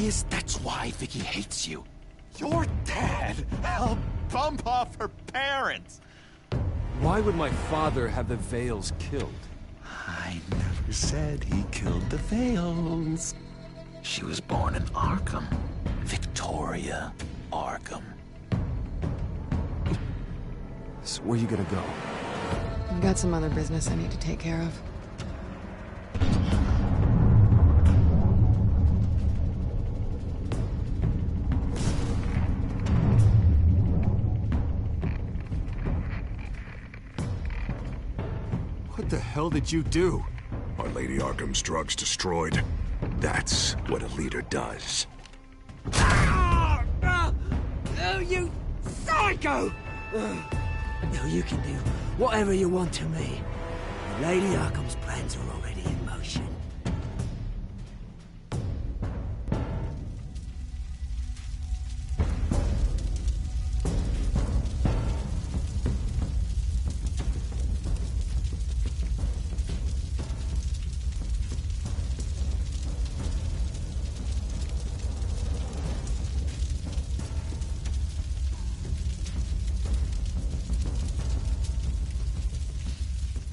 is, that's why Vicky hates you. Your dad helped bump off her parents. Why would my father have the Vales killed? I never said he killed the Vales. She was born in Arkham. Victoria Arkham. So where you gonna go? I've got some other business I need to take care of. What the hell did you do? Our Lady Arkham's drugs destroyed. That's what a leader does. Oh, you psycho! No, you can do whatever you want to me. Lady Arkham's plans are already in motion.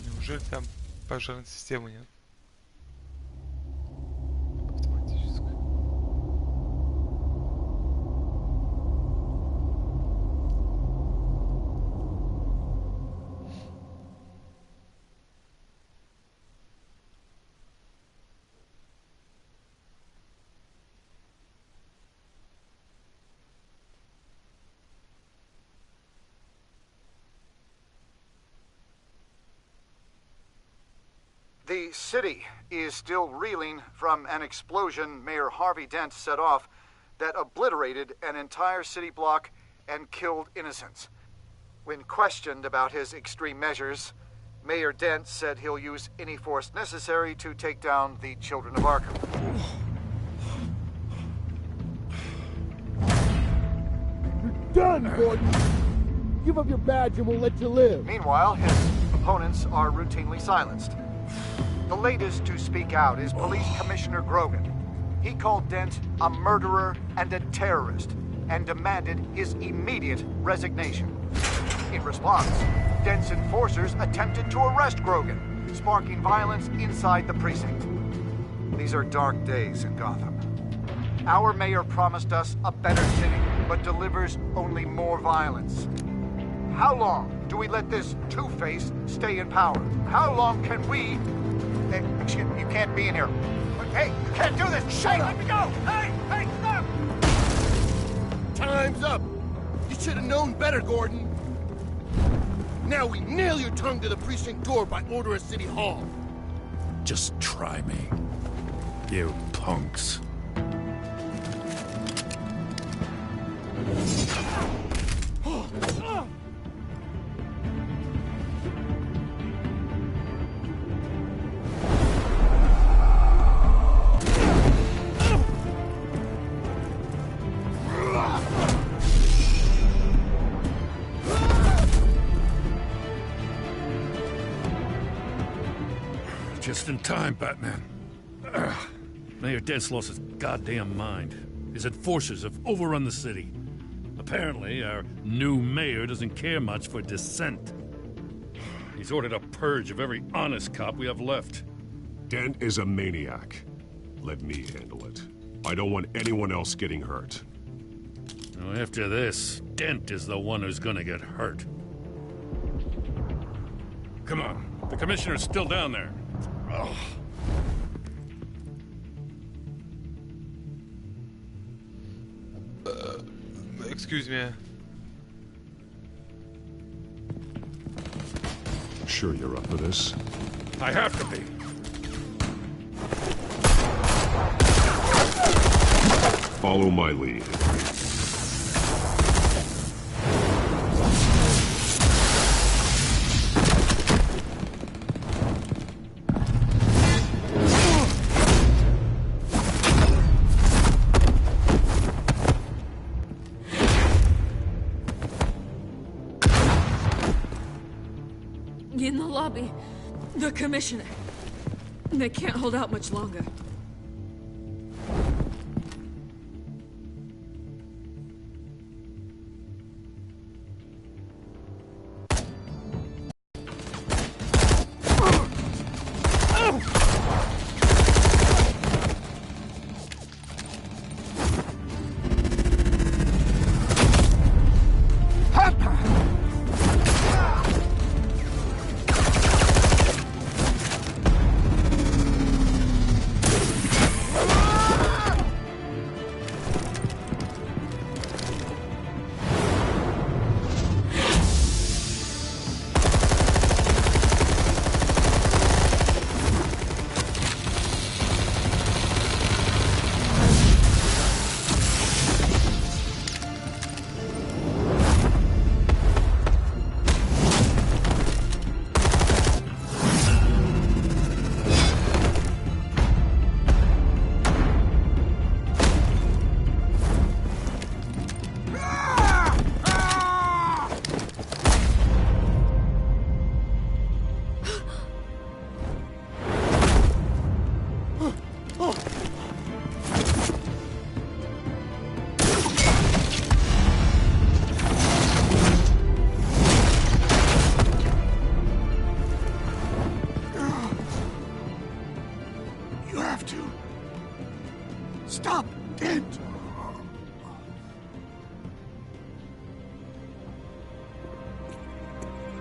Неужели там пожарной системы нет? Автоматической. The city is still reeling from an explosion Mayor Harvey Dent set off that obliterated an entire city block and killed innocents. When questioned about his extreme measures, Mayor Dent said he'll use any force necessary to take down the children of Arkham. You're done, Gordon! Give up your badge and we'll let you live. Meanwhile, his opponents are routinely silenced. The latest to speak out is Police Commissioner Grogan. He called Dent a murderer and a terrorist and demanded his immediate resignation. In response, Dent's enforcers attempted to arrest Grogan, sparking violence inside the precinct. These are dark days in Gotham. Our mayor promised us a better city, but delivers only more violence. How long do we let this Two-Face stay in power? How long can we... Hey, excuse me, you can't be in here. Hey, you can't do this! Shut up! Let me go! Hey, stop! Time's up! You should have known better, Gordon. Now we nail your tongue to the precinct door by order of City Hall. Just try me. You punks. Just in time, Batman. Mayor Dent's lost his goddamn mind. His enforcers have overrun the city. Apparently, our new mayor doesn't care much for dissent. He's ordered a purge of every honest cop we have left. Dent is a maniac. Let me handle it. I don't want anyone else getting hurt. Now, after this, Dent is the one who's gonna get hurt. Come on, the commissioner's still down there. Oh. Excuse me. Sure you're up for this? I have to be. Follow my lead. In the lobby, the commissioner. They can't hold out much longer.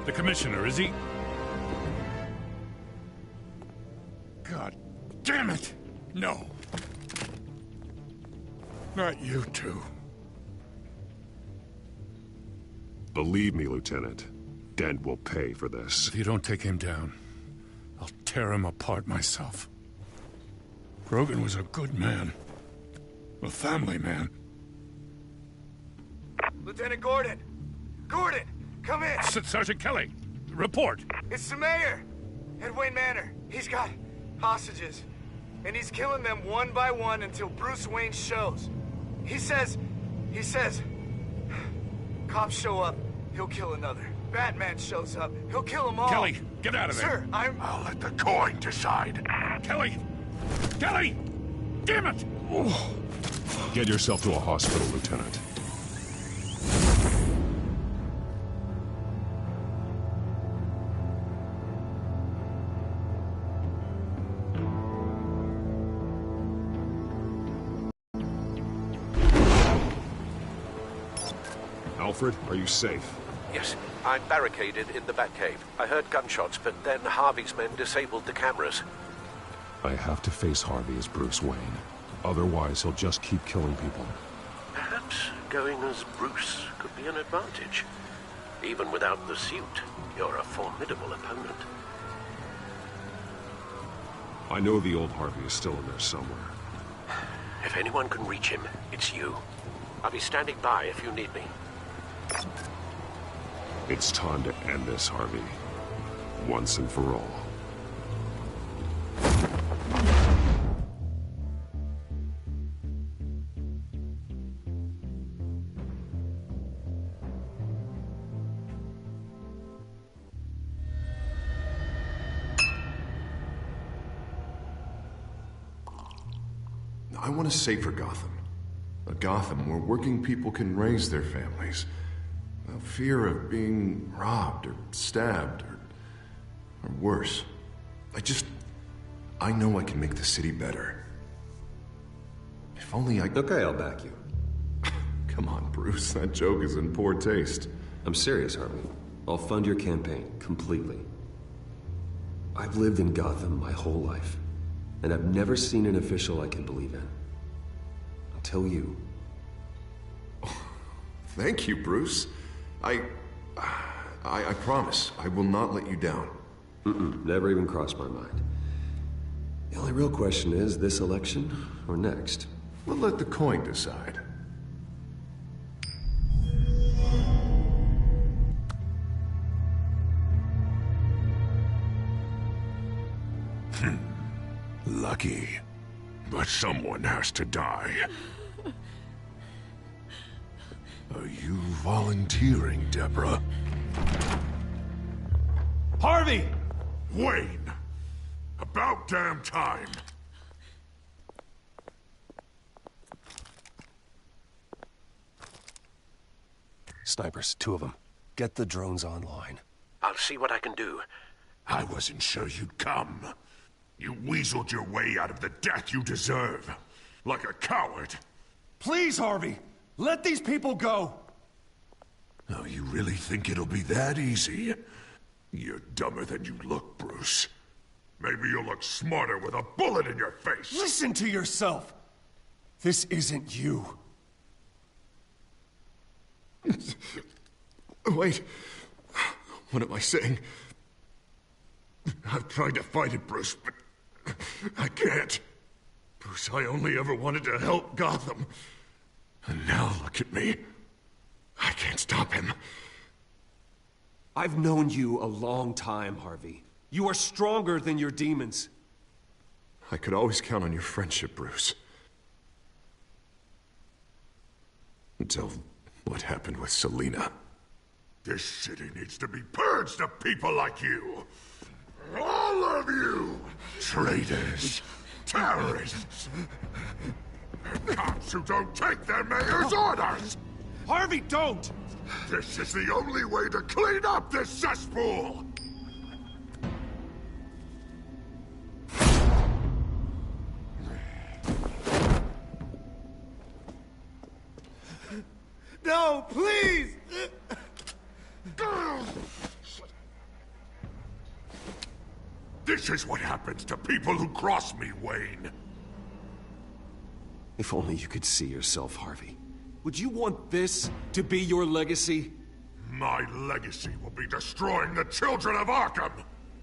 The commissioner, is he? God damn it! No. Not you two. Believe me, Lieutenant. Dent will pay for this. If you don't take him down, I'll tear him apart myself. Grogan was a good man. A family man. Lieutenant Gordon! Gordon! Come in! Sergeant Kelly, report. It's the mayor! At Wayne Manor. He's got hostages. And he's killing them one by one until Bruce Wayne shows. He says... Cops show up, he'll kill another. Batman shows up, he'll kill them all. Kelly, get out of there. Sir, I'll let the coin decide. Kelly! Kelly! Damn it! Get yourself to a hospital, Lieutenant. Alfred, are you safe? Yes, I'm barricaded in the Batcave. I heard gunshots, but then Harvey's men disabled the cameras. I have to face Harvey as Bruce Wayne. Otherwise, he'll just keep killing people. Perhaps going as Bruce could be an advantage. Even without the suit, you're a formidable opponent. I know the old Harvey is still in there somewhere. If anyone can reach him, it's you. I'll be standing by if you need me. It's time to end this, Harvey. Once and for all. I want a safer Gotham. A Gotham where working people can raise their families without fear of being robbed or stabbed or worse. I know I can make the city better. If only I... Okay, I'll back you. Come on, Bruce. That joke is in poor taste. I'm serious, Harvey. I'll fund your campaign, completely. I've lived in Gotham my whole life, and I've never seen an official I can believe in. Until you. Thank you, Bruce. I promise, I will not let you down. Never even crossed my mind. The only real question is, this election or next? We'll let the coin decide. Lucky. But someone has to die. Are you volunteering, Deborah? Harvey! Wayne! About damn time! Snipers, 2 of them. Get the drones online. I'll see what I can do. I wasn't sure you'd come. You weaseled your way out of the death you deserve. Like a coward. Please, Harvey! Let these people go! Oh, you really think it'll be that easy? You're dumber than you look, Bruce. Maybe you'll look smarter with a bullet in your face. Listen to yourself! This isn't you. Wait. What am I saying? I've tried to fight it, Bruce, but I can't. Bruce, I only ever wanted to help Gotham. And now look at me. I can't stop him. I've known you a long time, Harvey. You are stronger than your demons. I could always count on your friendship, Bruce. Until what happened with Selina. This city needs to be purged of people like you. All of you! Traitors! Terrorists! Cops who don't take their mayor's orders! Harvey, don't! This is the only way to clean up this cesspool! No, please! This is what happens to people who cross me, Wayne. If only you could see yourself, Harvey. Would you want this to be your legacy? My legacy will be destroying the children of Arkham!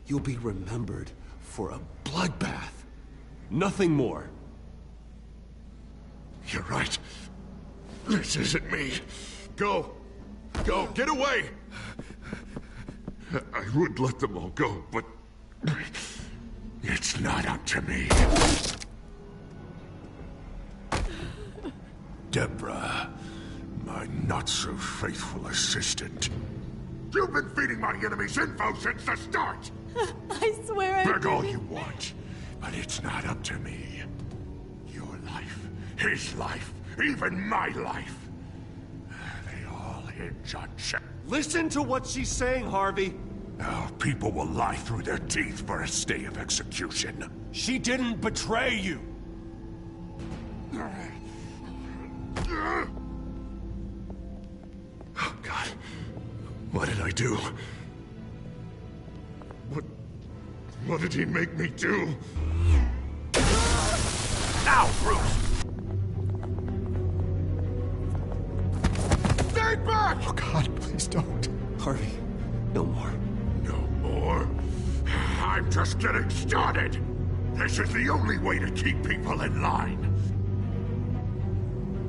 You'll be remembered for a bloodbath. Nothing more. You're right. This isn't me. Go. Go. Get away! I would let them all go, but... it's not up to me. Deborah, my not-so-faithful assistant. You've been feeding my enemies info since the start! I swear I Beg all didn't. you want, but it's not up to me. Your life, his life, even my life. They all hinge on check. Listen to what she's saying, Harvey. Now, people will lie through their teeth for a stay of execution. She didn't betray you. Oh, God. What did I do? What did he make me do? Now, Bruce! Stay back! Oh, God, please don't. Harvey, no more. No more? I'm just getting started! This is the only way to keep people in line.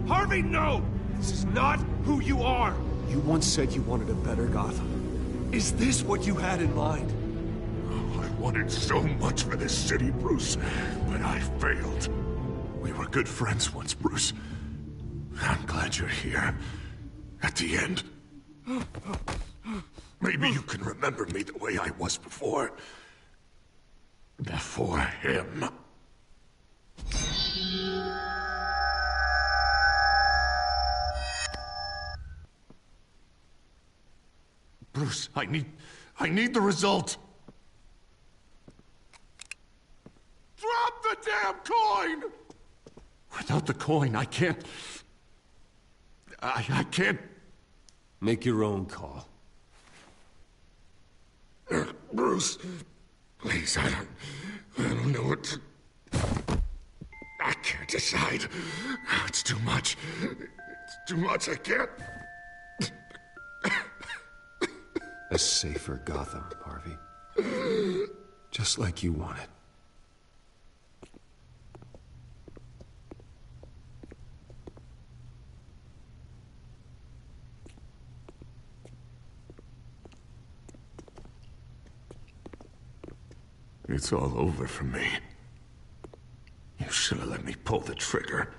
Harvey, no! This is not who you are! You once said you wanted a better Gotham. Is this what you had in mind? Oh, I wanted so much for this city, Bruce, but I failed. We were good friends once, Bruce. I'm glad you're here. At the end. Maybe you can remember me the way I was before. Before him. Bruce, I need the result. Drop the damn coin! Without the coin, I can't... I can't... Make your own call. Bruce, please, I don't know what to... I can't decide. It's too much. It's too much, I can't... A safer Gotham, Harvey. Just like you wanted. It's all over for me. You should have let me pull the trigger.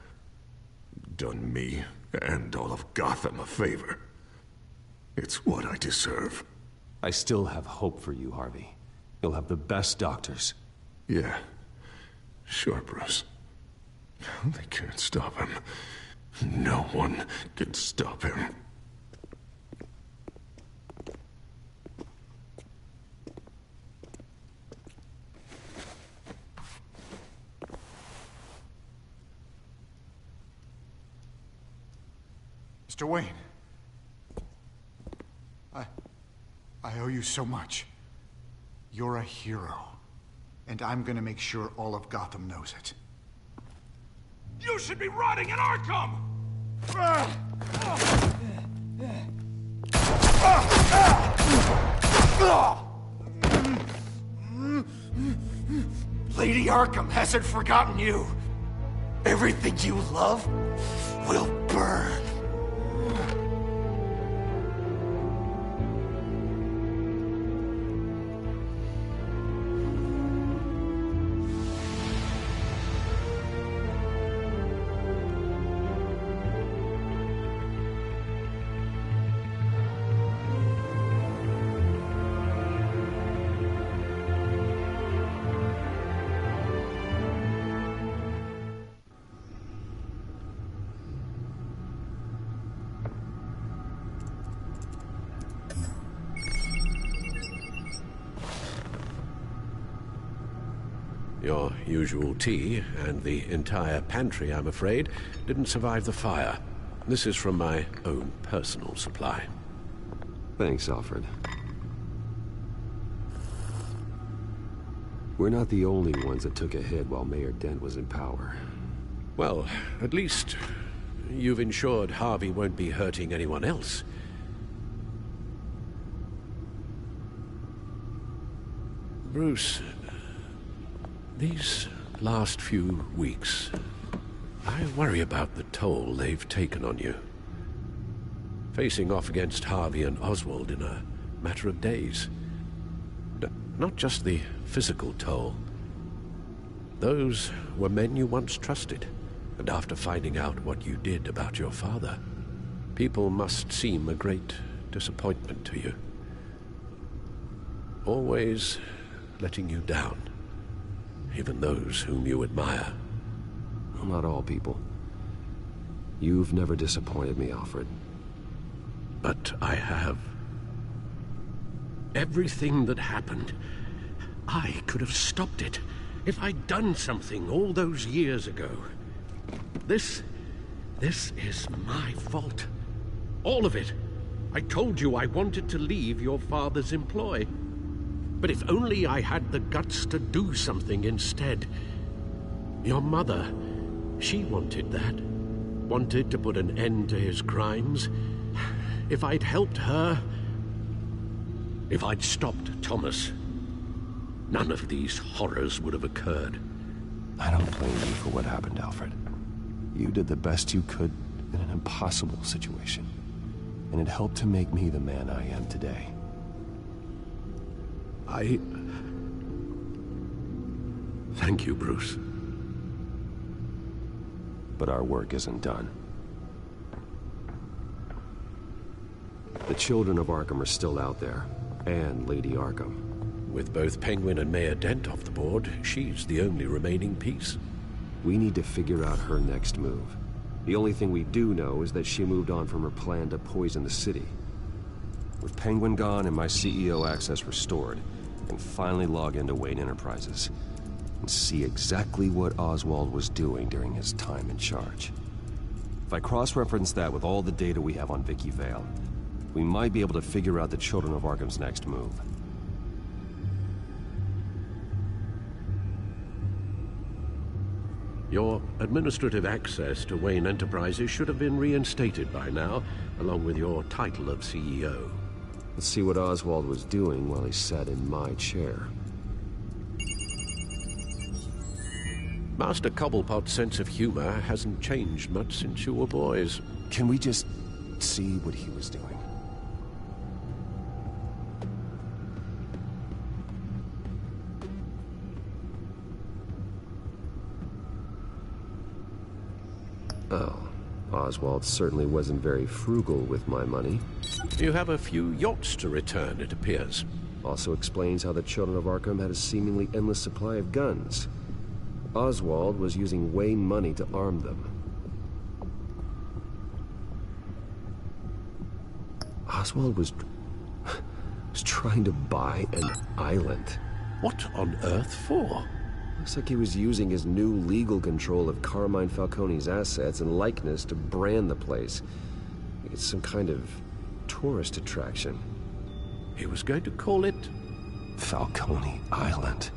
Done me and all of Gotham a favor. It's what I deserve. I still have hope for you, Harvey. You'll have the best doctors. Yeah. Sure, Bruce. They can't stop him. No one can stop him. Mr. Wayne. I owe you so much. You're a hero. And I'm gonna make sure all of Gotham knows it. You should be rotting in Arkham! Lady Arkham hasn't forgotten you. Everything you love will burn. Your usual tea and the entire pantry, I'm afraid, didn't survive the fire. This is from my own personal supply. Thanks, Alfred. We're not the only ones that took a hit while Mayor Dent was in power. Well, at least you've ensured Harvey won't be hurting anyone else. Bruce, these last few weeks, I worry about the toll they've taken on you. Facing off against Harvey and Oswald in a matter of days. Not just the physical toll. Those were men you once trusted, and after finding out what you did about your father, people must seem a great disappointment to you. Always letting you down, even those whom you admire. Well, not all people. You've never disappointed me, Alfred. But I have. Everything that happened, I could have stopped it if I'd done something all those years ago. This is my fault. All of it. I told you I wanted to leave your father's employ. But if only I had the guts to do something instead. Your mother, she wanted that. Wanted to put an end to his crimes. If I'd helped her, if I'd stopped Thomas, none of these horrors would have occurred. I don't blame you for what happened, Alfred. You did the best you could in an impossible situation. And it helped to make me the man I am today. Thank you, Bruce. But our work isn't done. The children of Arkham are still out there, and Lady Arkham. With both Penguin and Mayor Dent off the board, she's the only remaining piece. We need to figure out her next move. The only thing we do know is that she moved on from her plan to poison the city. With Penguin gone and my CEO access restored, I can finally log into Wayne Enterprises and see exactly what Oswald was doing during his time in charge. If I cross-reference that with all the data we have on Vicky Vale, we might be able to figure out the Children of Arkham's next move. Your administrative access to Wayne Enterprises should have been reinstated by now, along with your title of CEO. Let's see what Oswald was doing while he sat in my chair. Master Cobblepot's sense of humor hasn't changed much since you were boys. Can we just see what he was doing? Oh, Oswald certainly wasn't very frugal with my money. You have a few yachts to return, it appears. Also explains how the Children of Arkham had a seemingly endless supply of guns. Oswald was using Wayne money to arm them. Oswald was trying to buy an island. What on earth for? Looks like he was using his new legal control of Carmine Falcone's assets and likeness to brand the place. Like it's some kind of tourist attraction. He was going to call it Falcone Island.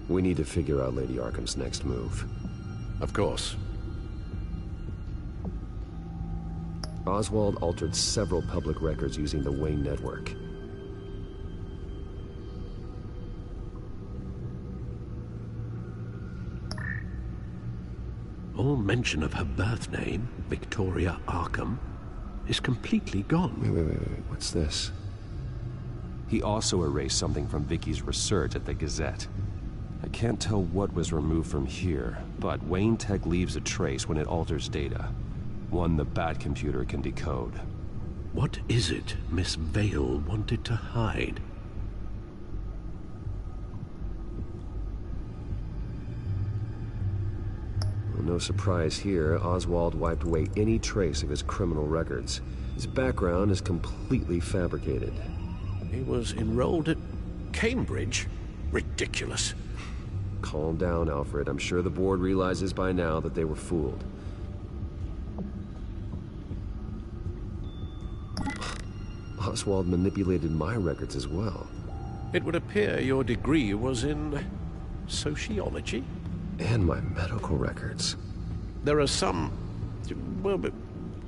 We need to figure out Lady Arkham's next move. Of course. Oswald altered several public records using the Wayne network. All mention of her birth name, Victoria Arkham, is completely gone. Wait. What's this? He also erased something from Vicky's research at the Gazette. I can't tell what was removed from here, but Wayne Tech leaves a trace when it alters data. One the Bat computer can decode. What is it Miss Vale wanted to hide? Well, no surprise here, Oswald wiped away any trace of his criminal records. His background is completely fabricated. He was enrolled at Cambridge? Ridiculous. Calm down, Alfred. I'm sure the board realizes by now that they were fooled. Oswald manipulated my records as well. It would appear your degree was in sociology? And my medical records. There are some, well,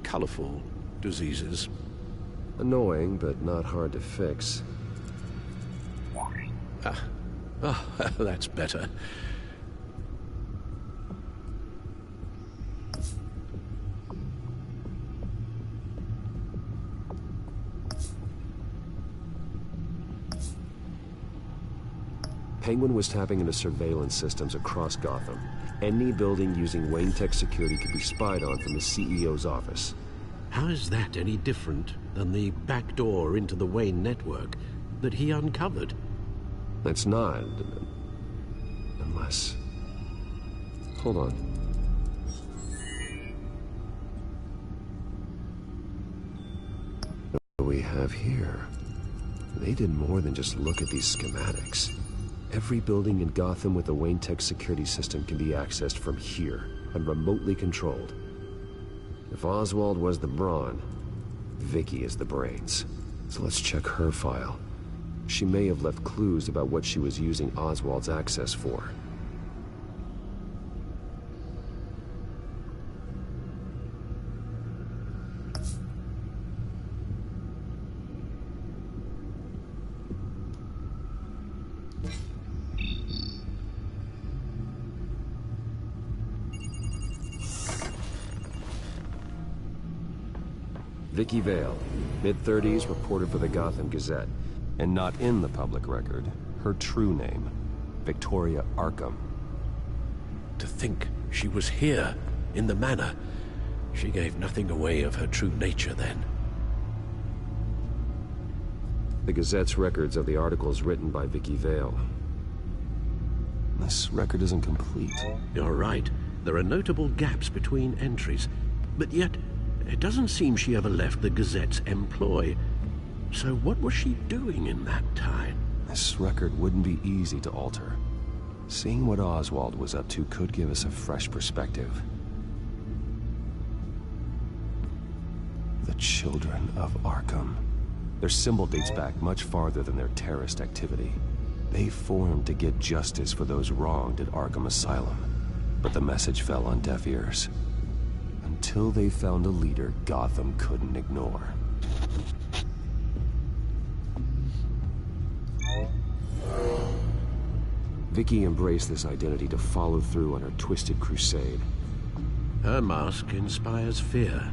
colorful diseases. Annoying, but not hard to fix. Oh, that's better. Penguin was tapping into surveillance systems across Gotham. Any building using Wayne Tech security could be spied on from the CEO's office. How is that any different than the back door into the Wayne network that he uncovered? It's not. Unless... Hold on. What do we have here? They did more than just look at these schematics. Every building in Gotham with a Wayne Tech security system can be accessed from here and remotely controlled. If Oswald was the brawn, Vicky is the brains. So let's check her file. She may have left clues about what she was using Oswald's access for. Vicky Vale, mid-30s, reporter for the Gotham Gazette. And not in the public record, her true name, Victoria Arkham. To think she was here, in the manor. She gave nothing away of her true nature then. The Gazette's records of the articles written by Vicky Vale. This record isn't complete. You're right. There are notable gaps between entries. But yet, it doesn't seem she ever left the Gazette's employ. So what was she doing in that time? This record wouldn't be easy to alter. Seeing what Oswald was up to could give us a fresh perspective. The Children of Arkham. Their symbol dates back much farther than their terrorist activity. They formed to get justice for those wronged at Arkham Asylum. But the message fell on deaf ears. Until they found a leader Gotham couldn't ignore. Vicky embraced this identity to follow through on her twisted crusade. Her mask inspires fear.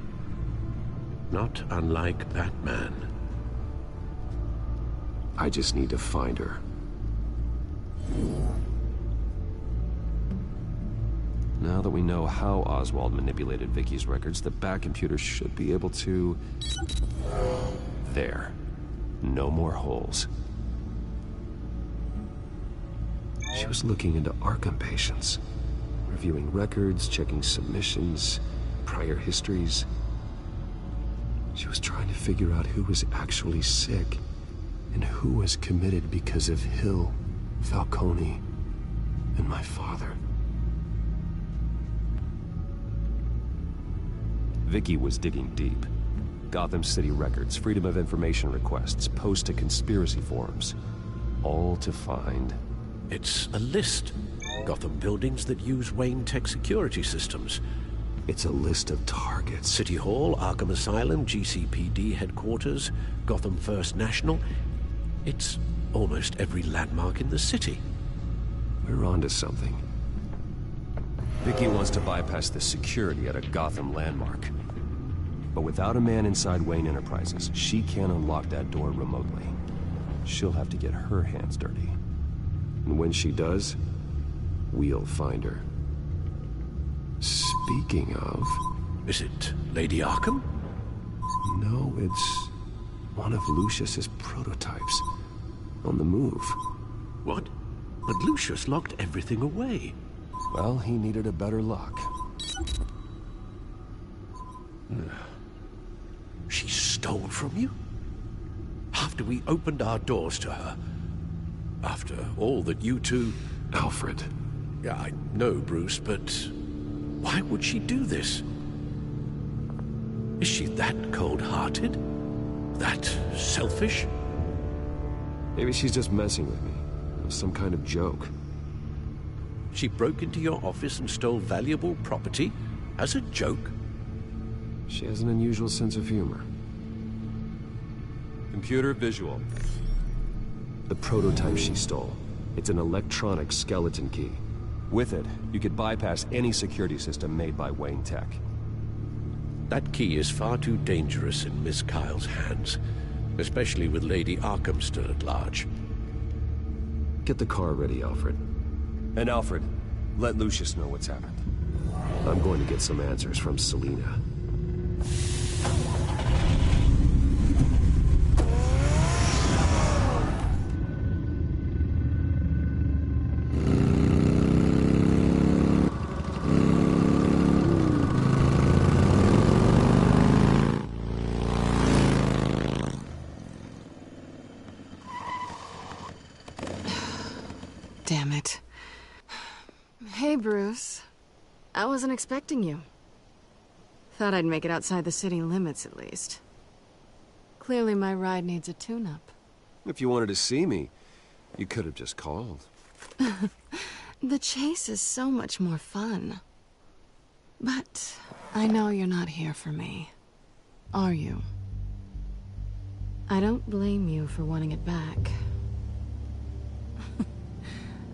Not unlike Batman. I just need to find her. Now that we know how Oswald manipulated Vicky's records, the Batcomputer should be able to... There. No more holes. She was looking into Arkham patients, reviewing records, checking submissions, prior histories. She was trying to figure out who was actually sick and who was committed because of Hill, Falcone, and my father. Vicky was digging deep. Gotham City records, Freedom of Information requests, posts to conspiracy forums. All to find... It's a list. Gotham buildings that use Wayne Tech security systems. It's a list of targets. City Hall, Arkham Asylum, GCPD headquarters, Gotham First National. It's almost every landmark in the city. We're onto something. Vicky wants to bypass the security at a Gotham landmark. But without a man inside Wayne Enterprises, she can't unlock that door remotely. She'll have to get her hands dirty. And when she does, we'll find her. Speaking of... Is it Lady Arkham? No, it's one of Lucius's prototypes. On the move. What? But Lucius locked everything away. Well, he needed a better lock. She stole from you? After we opened our doors to her? After all that you two... Alfred. Yeah, I know, Bruce, but... why would she do this? Is she that cold-hearted? that selfish? Maybe she's just messing with me. Some kind of joke. She broke into your office and stole valuable property? As a joke? She has an unusual sense of humor. Computer visual. The prototype she stole. It's an electronic skeleton key. With it, you could bypass any security system made by Wayne Tech. That key is far too dangerous in Miss Kyle's hands, especially with Lady Arkham still at large. Get the car ready, Alfred. And Alfred, let Lucius know what's happened. I'm going to get some answers from Selina. Damn it. Hey, Bruce. I wasn't expecting you. Thought I'd make it outside the city limits, at least. Clearly my ride needs a tune-up. If you wanted to see me, you could have just called. The chase is so much more fun. But I know you're not here for me. Are you? I don't blame you for wanting it back.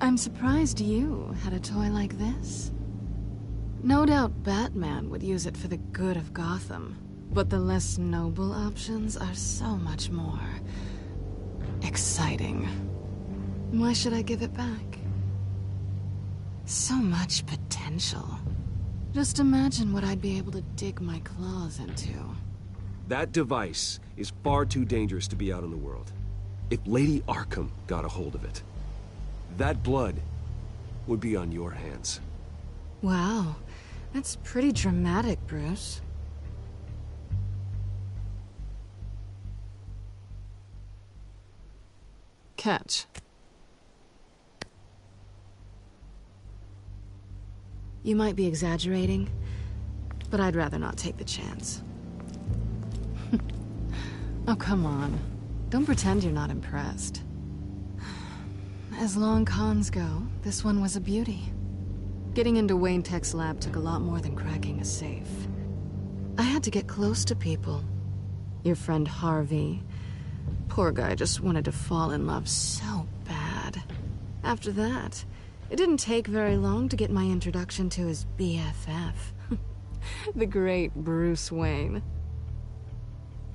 I'm surprised you had a toy like this. No doubt Batman would use it for the good of Gotham, but the less noble options are so much more exciting. Why should I give it back? So much potential. Just imagine what I'd be able to dig my claws into. That device is far too dangerous to be out in the world. If Lady Arkham got a hold of it, that blood would be on your hands. Wow, that's pretty dramatic, Bruce. Catch. You might be exaggerating, but I'd rather not take the chance. Oh, come on. Don't pretend you're not impressed. As long cons go, this one was a beauty. Getting into Wayne Tech's lab took a lot more than cracking a safe. I had to get close to people. Your friend Harvey. Poor guy just wanted to fall in love so bad. After that, it didn't take very long to get my introduction to his BFF. The great Bruce Wayne.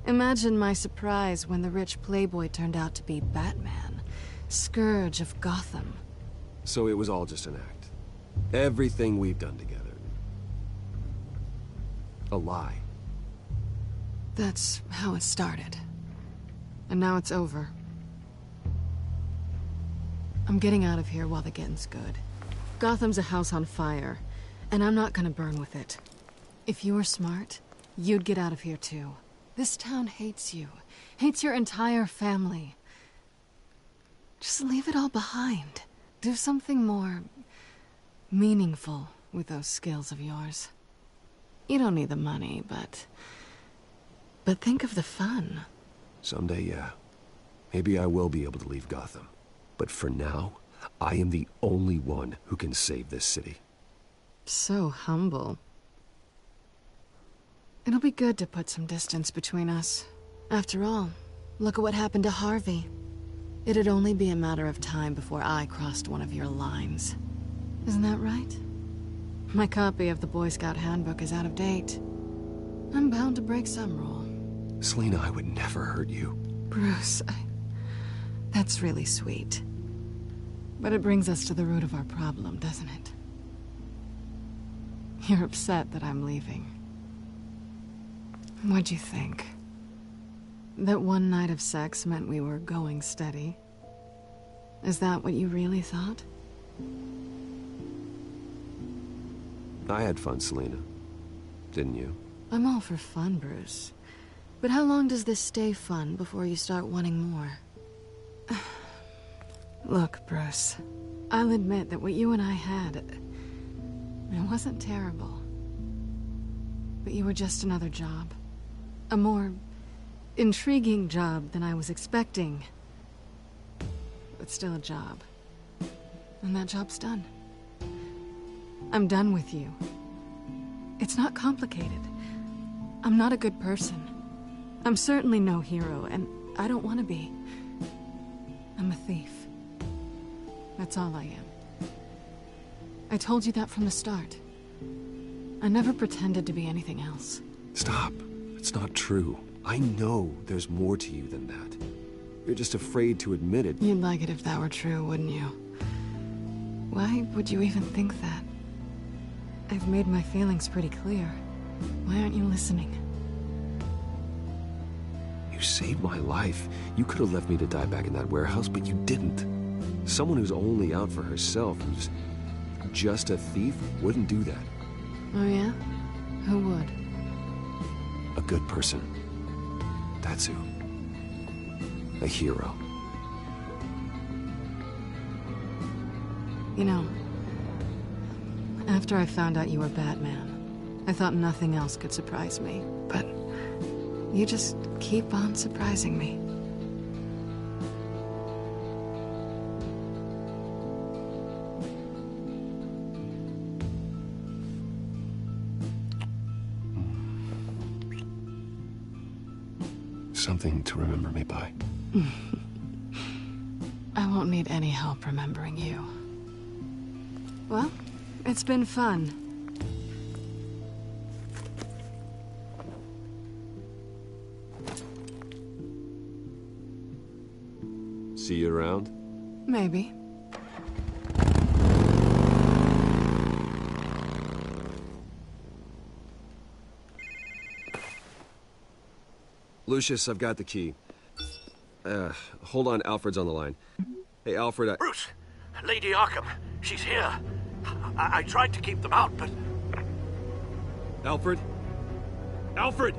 Imagine my surprise when the rich playboy turned out to be Batman, Scourge of Gotham. So it was all just an act. Everything we've done together. A lie. That's how it started. And now it's over. I'm getting out of here while the getting's good. Gotham's a house on fire, and I'm not gonna burn with it. If you were smart, you'd get out of here too. This town hates you. Hates your entire family. Just leave it all behind. Do something more meaningful with those skills of yours. You don't need the money, but think of the fun. Someday, yeah. Maybe I will be able to leave Gotham. But for now, I am the only one who can save this city. So humble. It'll be good to put some distance between us. After all, look at what happened to Harvey. It'd only be a matter of time before I crossed one of your lines. Isn't that right? My copy of the Boy Scout Handbook is out of date. I'm bound to break some rule. Selina, I would never hurt you. Bruce, that's really sweet. But it brings us to the root of our problem, doesn't it? You're upset that I'm leaving. What'd you think? That one night of sex meant we were going steady? Is that what you really thought? I had fun, Selina. Didn't you? I'm all for fun, Bruce. But how long does this stay fun before you start wanting more? Look, Bruce. I'll admit that what you and I had, it wasn't terrible. But you were just another job. A more intriguing job than I was expecting. But still a job. And that job's done. I'm done with you. It's not complicated. I'm not a good person. I'm certainly no hero, and I don't want to be. I'm a thief. That's all I am. I told you that from the start. I never pretended to be anything else. Stop. It's not true. I know there's more to you than that. You're just afraid to admit it. You'd like it if that were true, wouldn't you? Why would you even think that? I've made my feelings pretty clear. Why aren't you listening? You saved my life. You could have left me to die back in that warehouse, but you didn't. Someone who's only out for herself, who's just a thief, wouldn't do that. Oh yeah? Who would? A good person. That's who. A hero. You know, after I found out you were Batman, I thought nothing else could surprise me. But you just keep on surprising me. Something to remember me by. I won't need any help remembering you. Well, it's been fun. See you around? Maybe. Lucius, I've got the key. Hold on, Alfred's on the line. Hey, Alfred, Bruce! Lady Arkham, she's here. I tried to keep them out, but... Alfred? Alfred!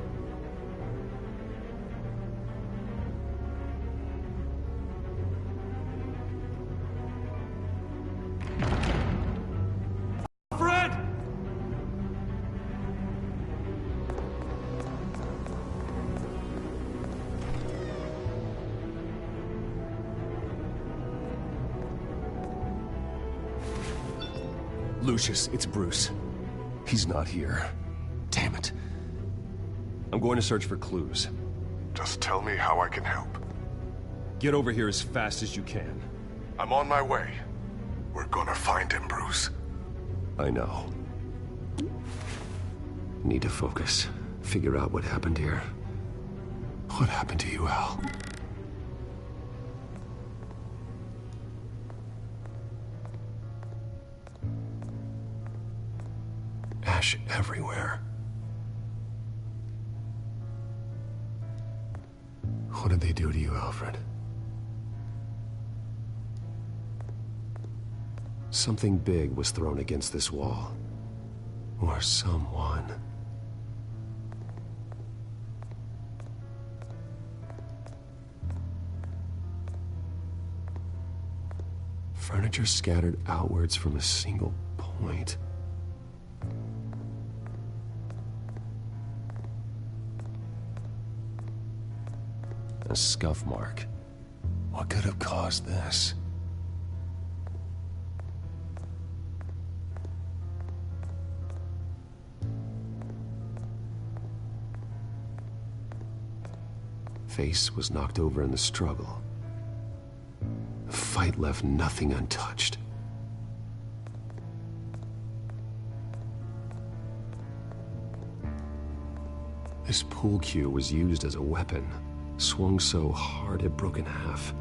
Alfred! Lucius, it's Bruce. He's not here. Damn it. I'm going to search for clues. Just tell me how I can help. Get over here as fast as you can. I'm on my way. We're gonna find him, Bruce. I know. Need to focus. Figure out what happened here. What happened to you, Al? Ash everywhere. What did they do to you, Alfred? Something big was thrown against this wall. Or someone. Furniture scattered outwards from a single point. A scuff mark. What could have caused this? Face was knocked over in the struggle. The fight left nothing untouched. This pool cue was used as a weapon. Swung so hard it broke in half.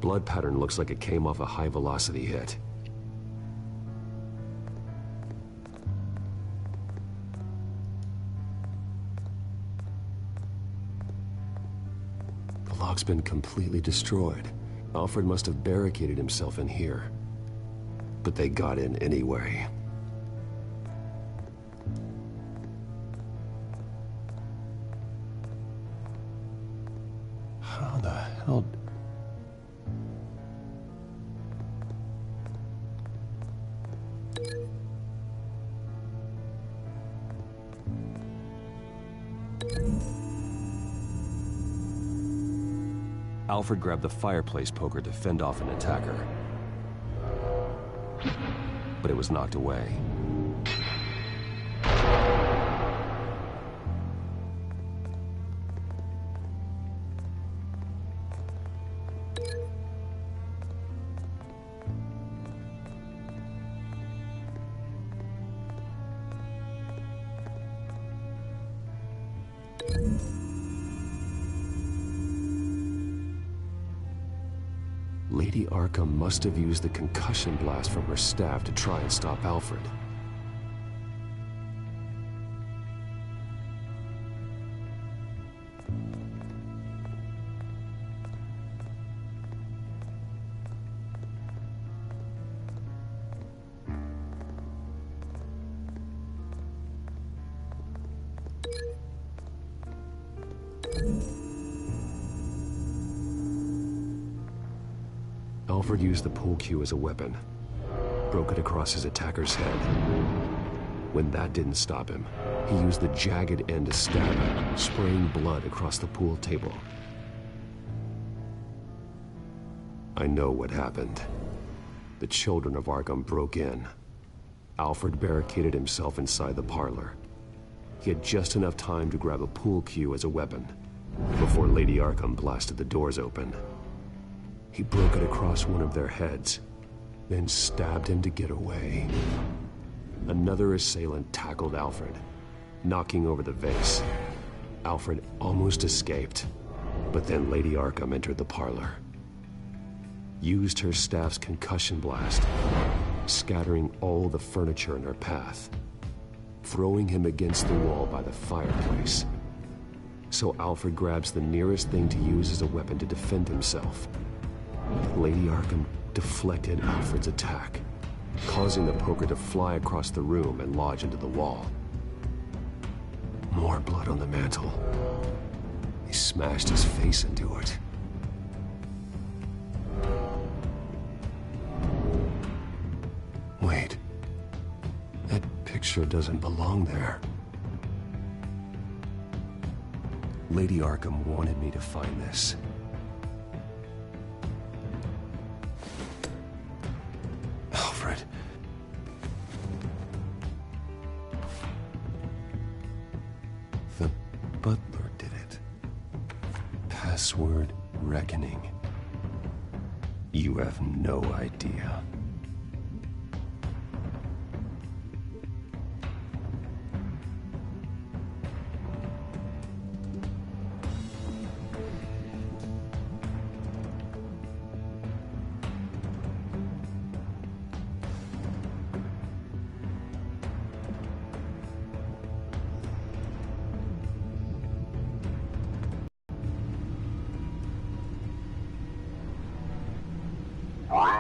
Blood pattern looks like it came off a high-velocity hit. The lock's been completely destroyed. Alfred must have barricaded himself in here. But they got in anyway. How the hell... Alfred grabbed the fireplace poker to fend off an attacker. But it was knocked away. Lady Arkham must have used the concussion blast from her staff to try and stop Alfred. Alfred used the pool cue as a weapon, broke it across his attacker's head. When that didn't stop him, he used the jagged end to stab him, spraying blood across the pool table. I know what happened. The children of Arkham broke in. Alfred barricaded himself inside the parlor. He had just enough time to grab a pool cue as a weapon before Lady Arkham blasted the doors open. He broke it across one of their heads, then stabbed him to get away. Another assailant tackled Alfred, knocking over the vase. Alfred almost escaped, but then Lady Arkham entered the parlor. Used her staff's concussion blast, scattering all the furniture in her path, throwing him against the wall by the fireplace. So Alfred grabs the nearest thing to use as a weapon to defend himself. Lady Arkham deflected Alfred's attack, causing the poker to fly across the room and lodge into the wall. More blood on the mantel. He smashed his face into it. Wait. That picture doesn't belong there. Lady Arkham wanted me to find this. Alfred. The butler did it. Password reckoning. You have no idea.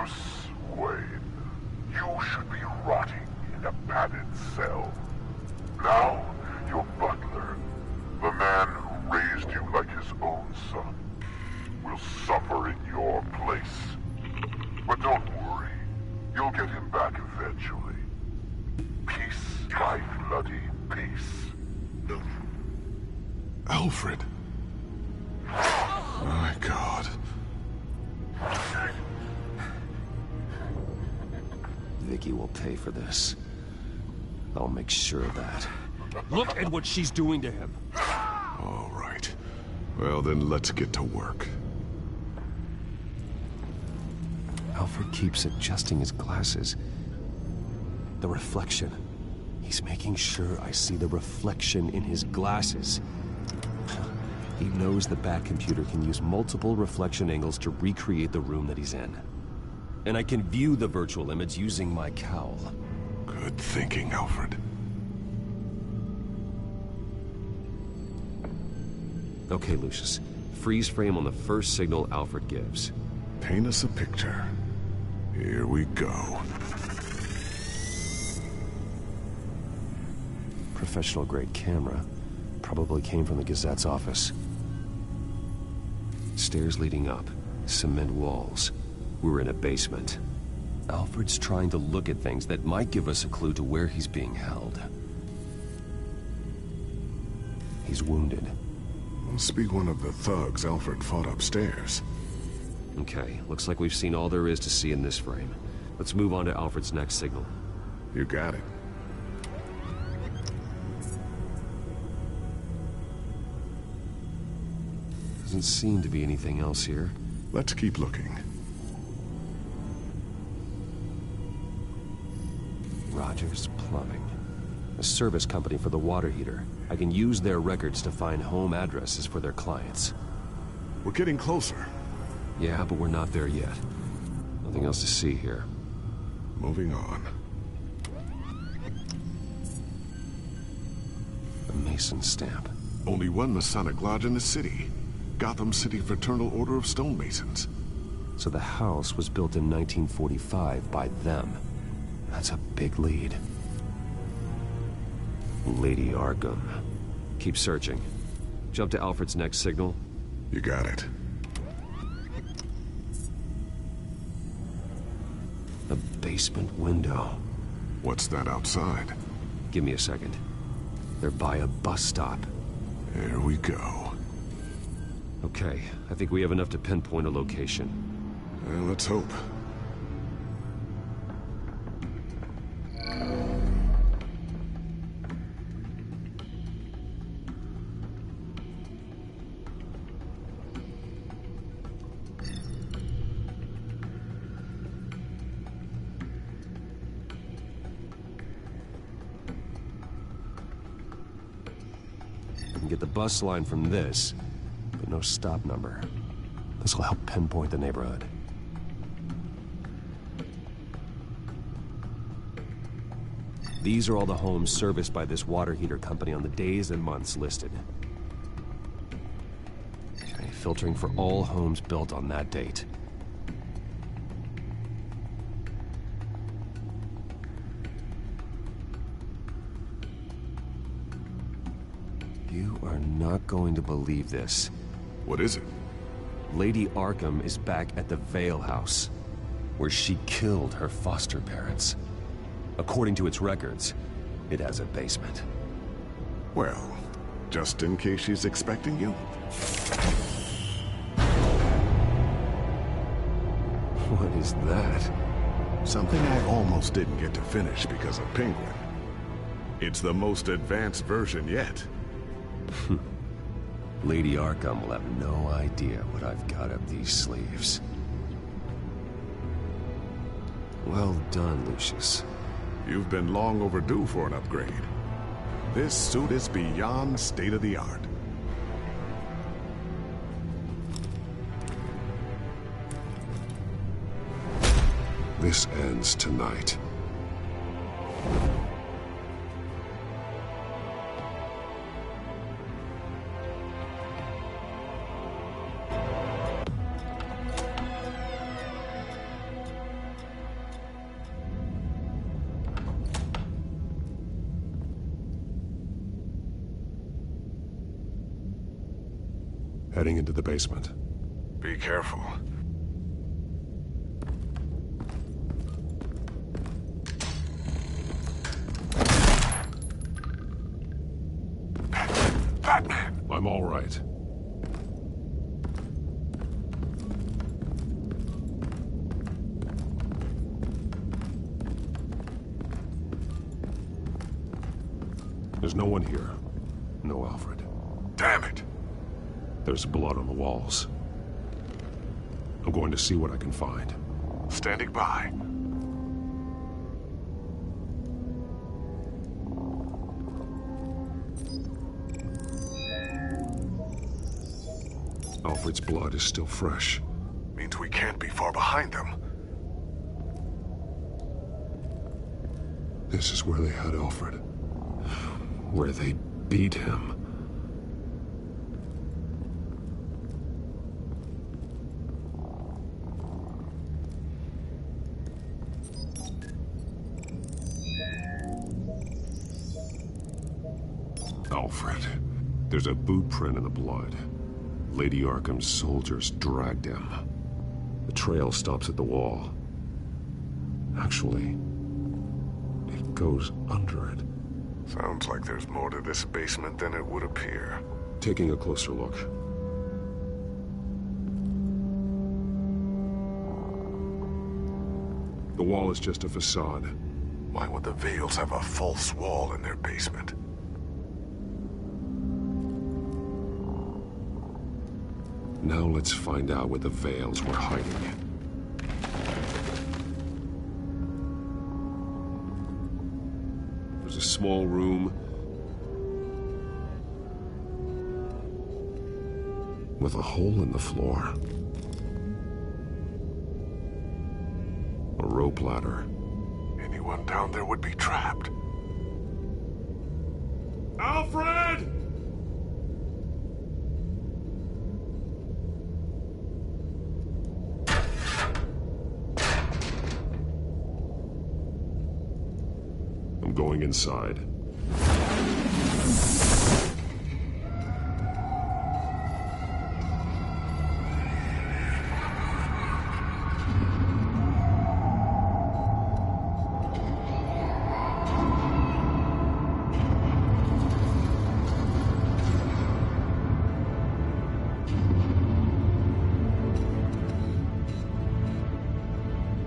Bruce Wayne, you should be rotting in a padded cell. Now, your butler, the man who raised you like his own son, will suffer in your place. But don't worry, you'll get him back eventually. Peace, my bloody peace. Alfred. My God. Vicky will pay for this. I'll make sure of that. Look at what she's doing to him. All right. Well, then let's get to work. Alfred keeps adjusting his glasses. The reflection. He's making sure I see the reflection in his glasses. He knows the Batcomputer can use multiple reflection angles to recreate the room that he's in. And I can view the virtual image using my cowl. Good thinking, Alfred. Okay, Lucius. Freeze frame on the first signal Alfred gives. Paint us a picture. Here we go. Professional-grade camera. Probably came from the Gazette's office. Stairs leading up. Cement walls. We're in a basement. Alfred's trying to look at things that might give us a clue to where he's being held. He's wounded. Must be one of the thugs Alfred fought upstairs. Okay, looks like we've seen all there is to see in this frame. Let's move on to Alfred's next signal. You got it. Doesn't seem to be anything else here. Let's keep looking. Rogers Plumbing. A service company for the water heater. I can use their records to find home addresses for their clients. We're getting closer. Yeah, but we're not there yet. Nothing else to see here. Moving on. A Mason stamp. Only one Masonic lodge in the city. Gotham City Fraternal Order of Stonemasons. So the house was built in 1945 by them. That's a big lead. Lady Arkham. Keep searching. Jump to Alfred's next signal. You got it. A basement window. What's that outside? Give me a second. They're by a bus stop. Here we go. Okay, I think we have enough to pinpoint a location. Let's hope. We can get the bus line from this, but no stop number. This will help pinpoint the neighborhood. These are all the homes serviced by this water heater company on the days and months listed. Okay, filtering for all homes built on that date. You are not going to believe this. What is it? Lady Arkham is back at the Vale House, where she killed her foster parents. According to its records, it has a basement. Well, just in case she's expecting you. What is that? Something I almost didn't get to finish because of Penguin. It's the most advanced version yet. Lady Arkham will have no idea what I've got up these sleeves. Well done, Lucius. You've been long overdue for an upgrade. This suit is beyond state-of-the-art. This ends tonight. Heading into the basement. Be careful. Batman! I'm all right. There's no one here. No Alfred. Damn it! There's blood on the walls. I'm going to see what I can find. Standing by. Alfred's blood is still fresh. Means we can't be far behind them. This is where they had Alfred. Where they beat him. Alfred. There's a boot print in the blood. Lady Arkham's soldiers dragged him. The trail stops at the wall. Actually, it goes under it. Sounds like there's more to this basement than it would appear. taking a closer look. The wall is just a facade. Why would the Vales have a false wall in their basement? Now let's find out where the Vales were hiding. There's a small room with a hole in the floor. A rope ladder. Anyone down there would be trapped. Alfred! I'm going inside.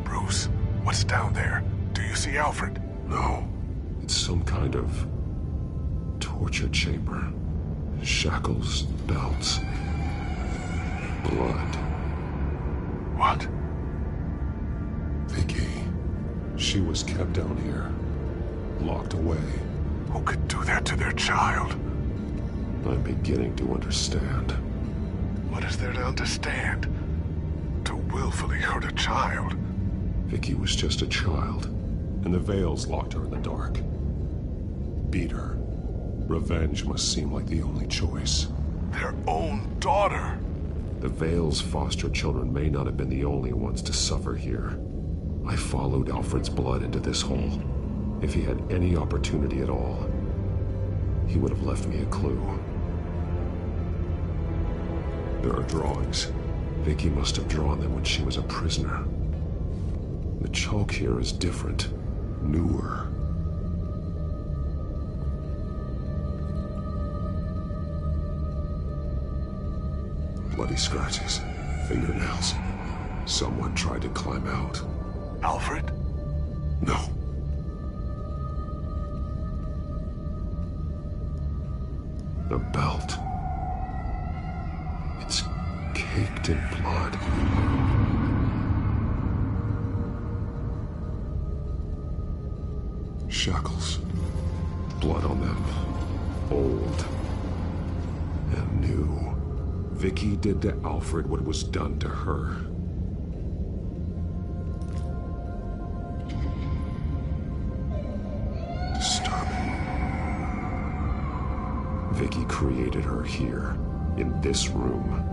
Bruce, what's down there? Do you see Alfred? No. It's some kind of torture chamber. Shackles, belts, blood. What? Vicky. She was kept down here, locked away. Who could do that to their child? I'm beginning to understand. What is there to understand? To willfully hurt a child? Vicky was just a child, and the Vales locked her in the dark. Beat her. Revenge must seem like the only choice. Their own daughter! The Vales' foster children may not have been the only ones to suffer here. I followed Alfred's blood into this hole. If he had any opportunity at all, he would have left me a clue. There are drawings. Vicky must have drawn them when she was a prisoner. The chalk here is different, newer. Bloody scratches, fingernails. Someone tried to climb out. Alfred? No. The belt. It's caked in blood. Shackles. Blood on them. Old. And new. Vicky did to Alfred what was done to her. Disturbing. Vicky created her here, in this room.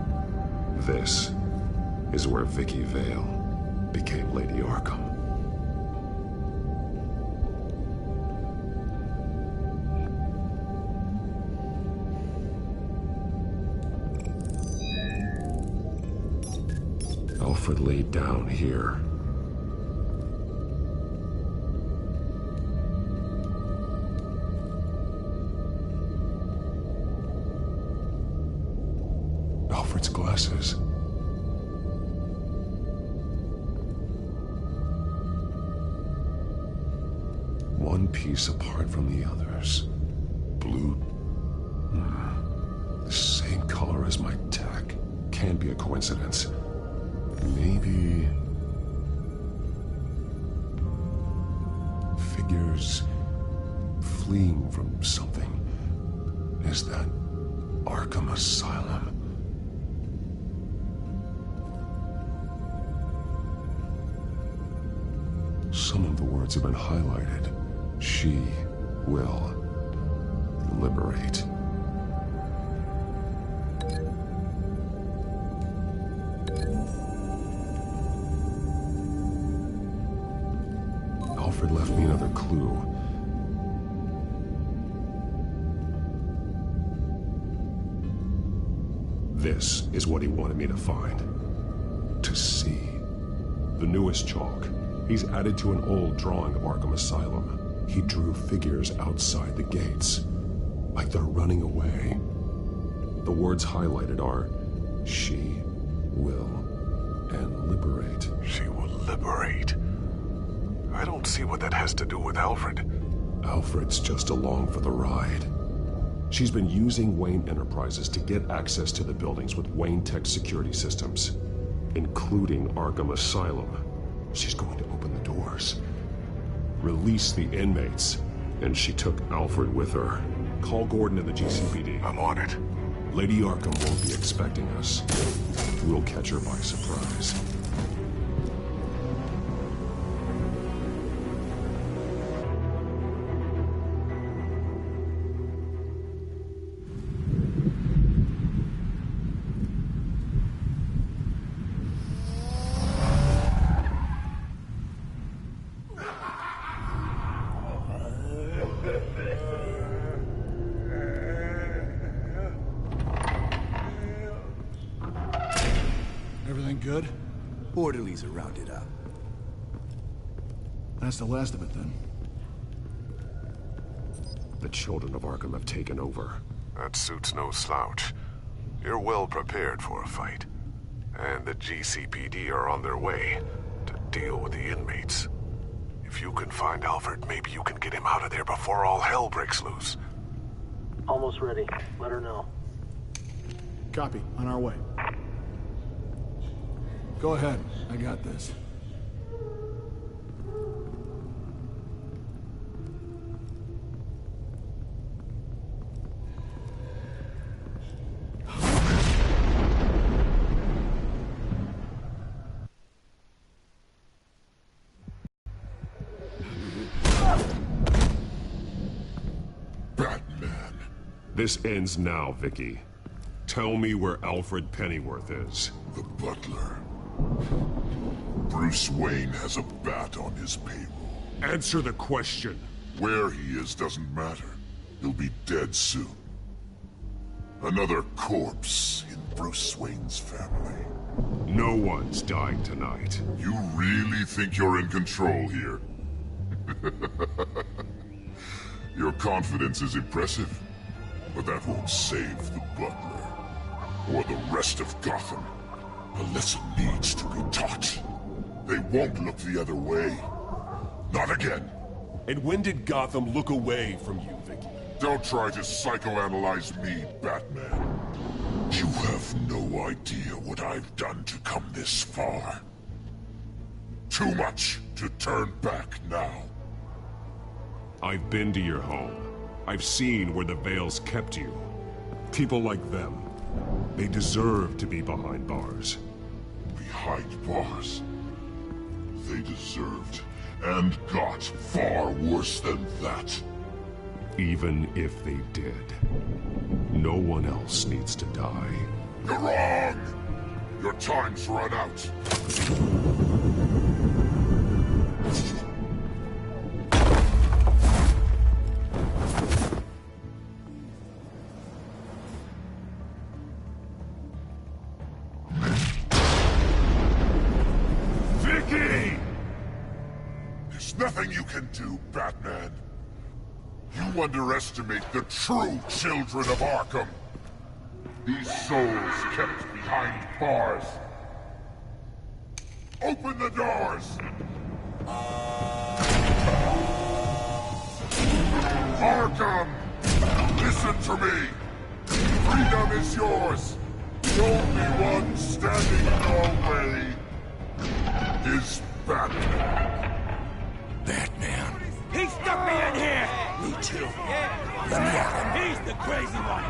This is where Vicky Vale became Lady Arkham. Alfred laid down here. Alfred's glasses. One piece apart from the others. Blue. The same color as my tech. Can't be a coincidence. Maybe... figures fleeing from something. Is that Arkham Asylum? Some of the words have been highlighted. She will liberate. Alfred left me another clue. This is what he wanted me to find. To see. The newest chalk. He's added to an old drawing of Arkham Asylum. He drew figures outside the gates. Like they're running away. The words highlighted are, she will, and liberate. She will liberate. I don't see what that has to do with Alfred. Alfred's just along for the ride. She's been using Wayne Enterprises to get access to the buildings with Wayne Tech security systems, including Arkham Asylum. She's going to open the doors, release the inmates, and she took Alfred with her. Call Gordon and the GCPD. I'm on it. Lady Arkham won't be expecting us. We'll catch her by surprise. Everything good? Orderlies are rounded up. That's the last of it, then. The children of Arkham have taken over. That suit's no slouch. You're well prepared for a fight. And the GCPD are on their way to deal with the inmates. If you can find Alfred, maybe you can get him out of there before all hell breaks loose. Almost ready. Let her know. Copy. On our way. Go ahead. I got this. Batman. This ends now, Vicky. Tell me where Alfred Pennyworth is. The butler. Bruce Wayne has a bat on his payroll. Answer the question. Where he is doesn't matter. He'll be dead soon. Another corpse in Bruce Wayne's family. No one's dying tonight. You really think you're in control here? Your confidence is impressive, but that won't save the butler, or the rest of Gotham. A lesson needs to be taught. They won't look the other way. Not again. And when did Gotham look away from you, Vicky? Don't try to psychoanalyze me, Batman. You have no idea what I've done to come this far. Too much to turn back now. I've been to your home. I've seen where the Veils kept you. People like them, they deserve to be behind bars. Behind bars? They deserved and got far worse than that. Even if they did, no one else needs to die. You're wrong! Your time's run out. Vicky! There's nothing you can do, Batman. You underestimate the true children of Arkham. These souls kept behind bars. Open the doors! Arkham! Listen to me! Freedom is yours! The only one standing in your way is Batman. Batman. He stuck me in here! Me too. Let me at him. He's the crazy one.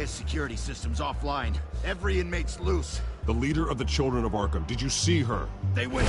Security system's offline. Every inmate's loose. The leader of the Children of Arkham, did you see her? They went.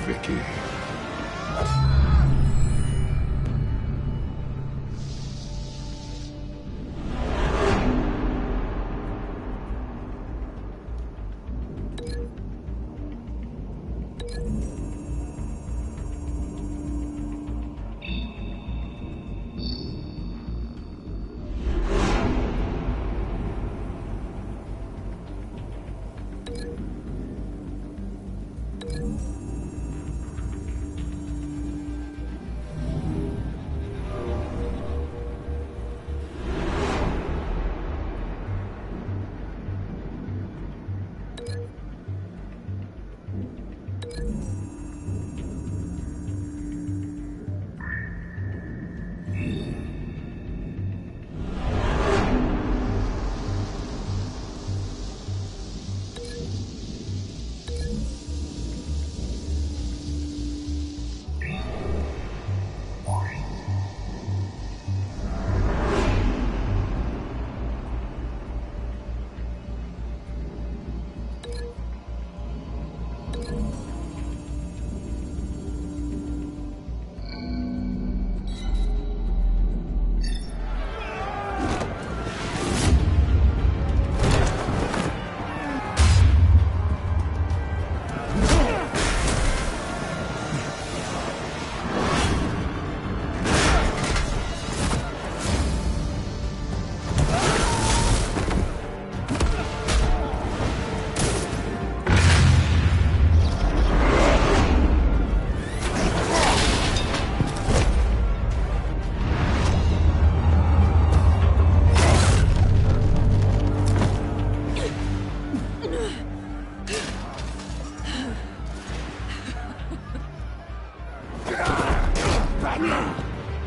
Vicky.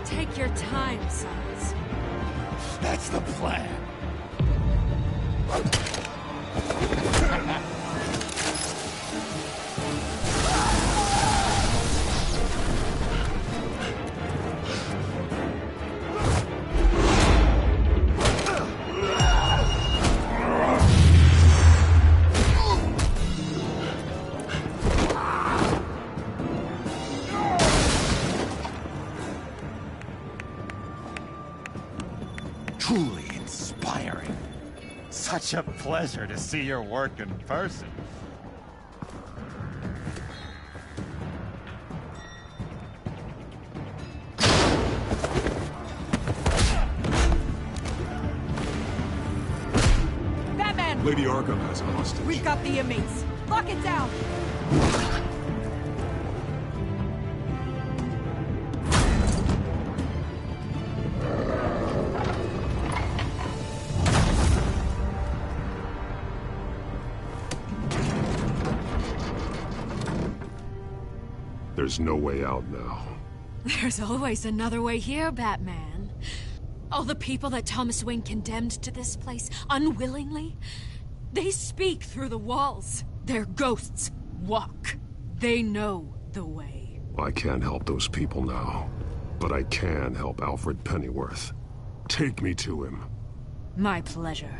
Take your time, sons. That's the plan. Truly inspiring. Such a pleasure to see your work in person. Batman! Lady Arkham has a hostage. We've got the inmates. Lock it down! There's no way out now. There's always another way here, Batman. All the people that Thomas Wayne condemned to this place unwillingly, they speak through the walls. Their ghosts walk. They know the way. I can't help those people now, but I can help Alfred Pennyworth. Take me to him. My pleasure.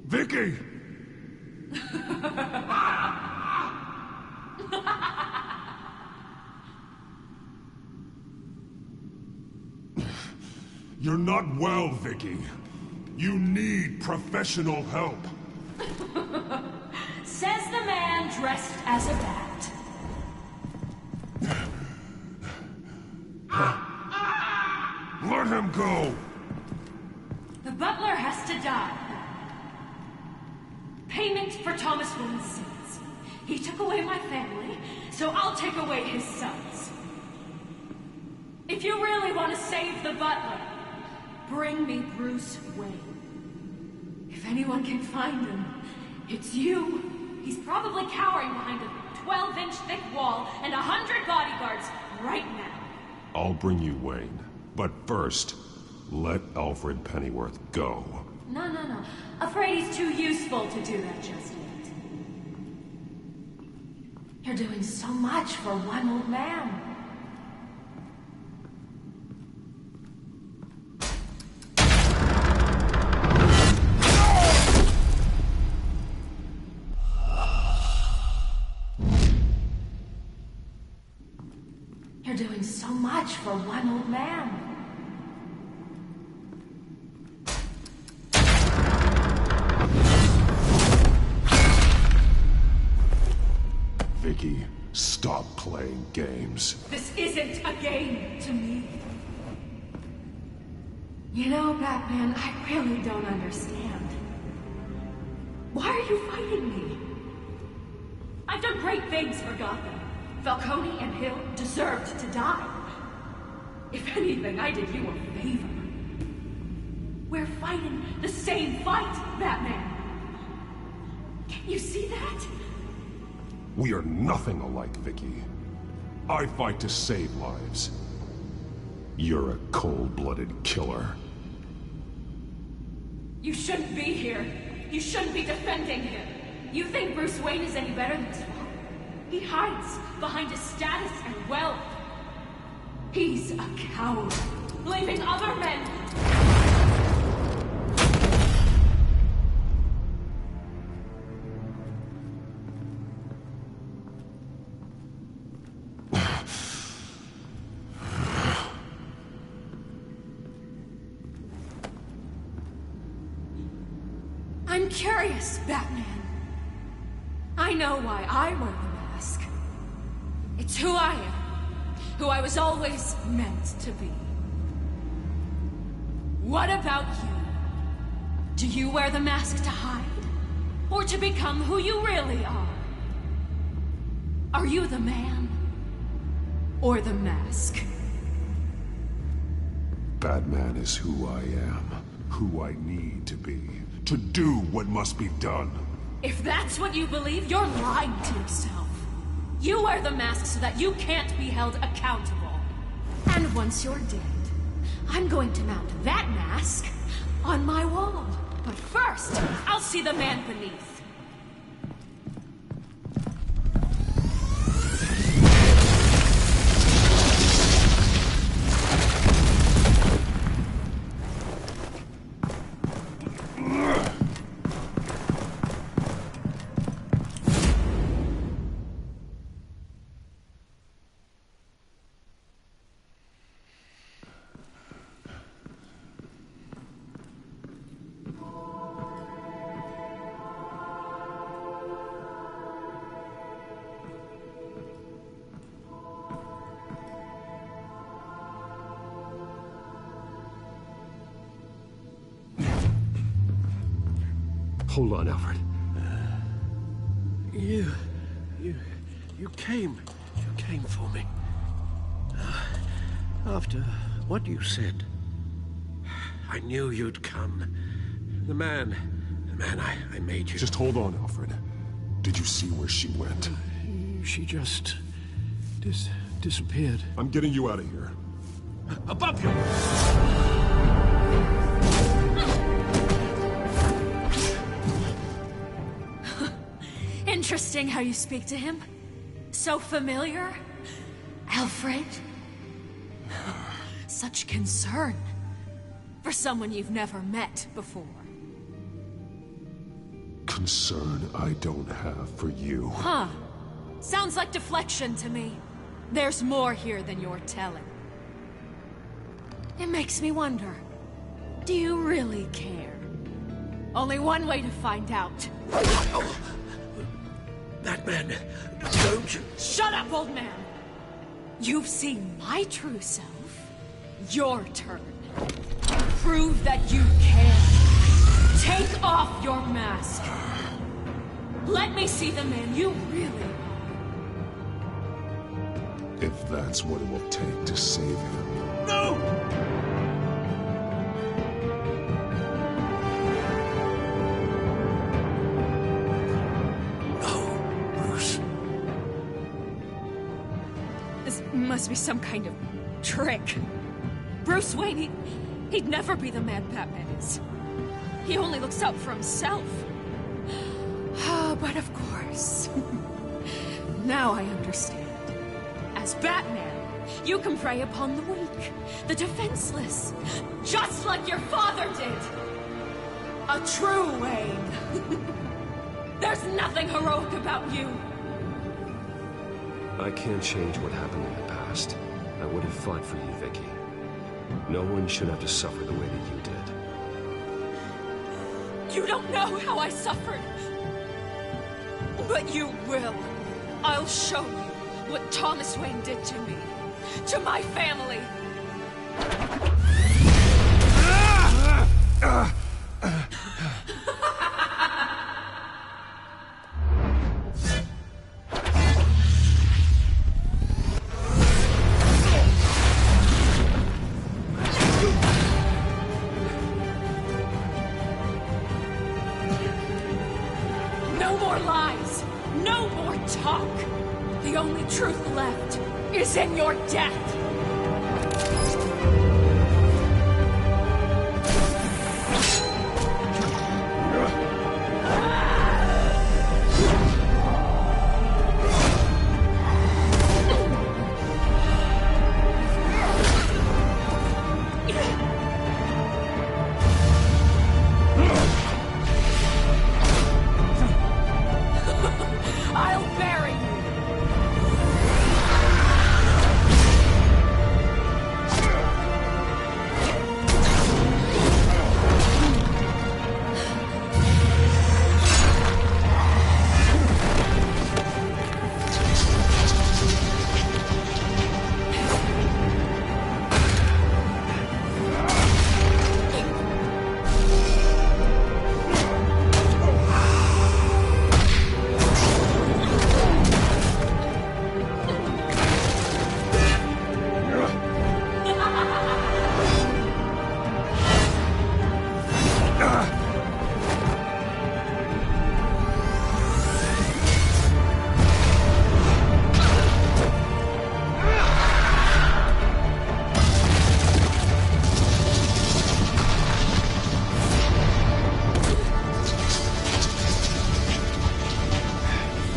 Vicky! You're not well, Vicky. You need professional help. Says the man dressed as a bat. Let him go! The butler has to die. Payment for Thomas Wayne's sins. He took away my family, so I'll take away his sons. If you really want to save the butler, bring me Bruce Wayne. If anyone can find him, it's you. He's probably cowering behind a 12-inch thick wall and a right now. I'll bring you Wayne. But first, let Alfred Pennyworth go. No. Afraid he's too useful to do that just yet. You're doing so much for one old man. You're doing so much for one old man. Vicky, stop playing games. This isn't a game to me. You know, Batman, I really don't understand. Why are you fighting me? I've done great things for Gotham. Falcone and Hill deserved to die. If anything, I did you a favor. We're fighting the same fight, Batman. Can you see that? We are nothing alike, Vicky. I fight to save lives. You're a cold-blooded killer. You shouldn't be here. You shouldn't be defending him. You think Bruce Wayne is any better than his father? He hides behind his status and wealth. He's a coward, leaving other men. I'm curious, Batman. I know why I wear the mask. It's who I am. Who I was always meant to be. What about you? Do you wear the mask to hide? Or to become who you really are? Are you the man? Or the mask? Batman is who I am. Who I need to be. To do what must be done. If that's what you believe, you're lying to yourself. You wear the mask so that you can't be held accountable. And once you're dead, I'm going to mount that mask on my wall. But first, I'll see the man beneath. Hold on, Alfred. You came for me. After what you said, I knew you'd come. The man I made you. Just hold on, Alfred. Did you see where she went? She just disappeared. I'm getting you out of here. Above you! Interesting how you speak to him. So familiar. Alfred. Such concern. For someone you've never met before. Concern I don't have for you. Huh. Sounds like deflection to me. There's more here than you're telling. It makes me wonder. Do you really care? Only one way to find out. Batman, don't you... Shut up, old man! You've seen my true self. Your turn. Prove that you can. Take off your mask. Let me see the man you really are. If that's what it will take to save him. No! This must be some kind of trick. Bruce Wayne, he'd never be the man Batman is. He only looks out for himself. But of course. Now I understand. As Batman, you can prey upon the weak, the defenseless, just like your father did. A true Wayne. There's nothing heroic about you. I can't change what happened in the past. I would have fought for you, Vicky. No one should have to suffer the way that you did. You don't know how I suffered. But you will. I'll show you what Thomas Wayne did to me. To my family. No more lies. No more talk. The only truth left is in your death. I'll bury you.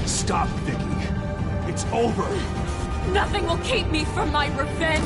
Stop, Vicky. It's over. Nothing will keep me from my revenge.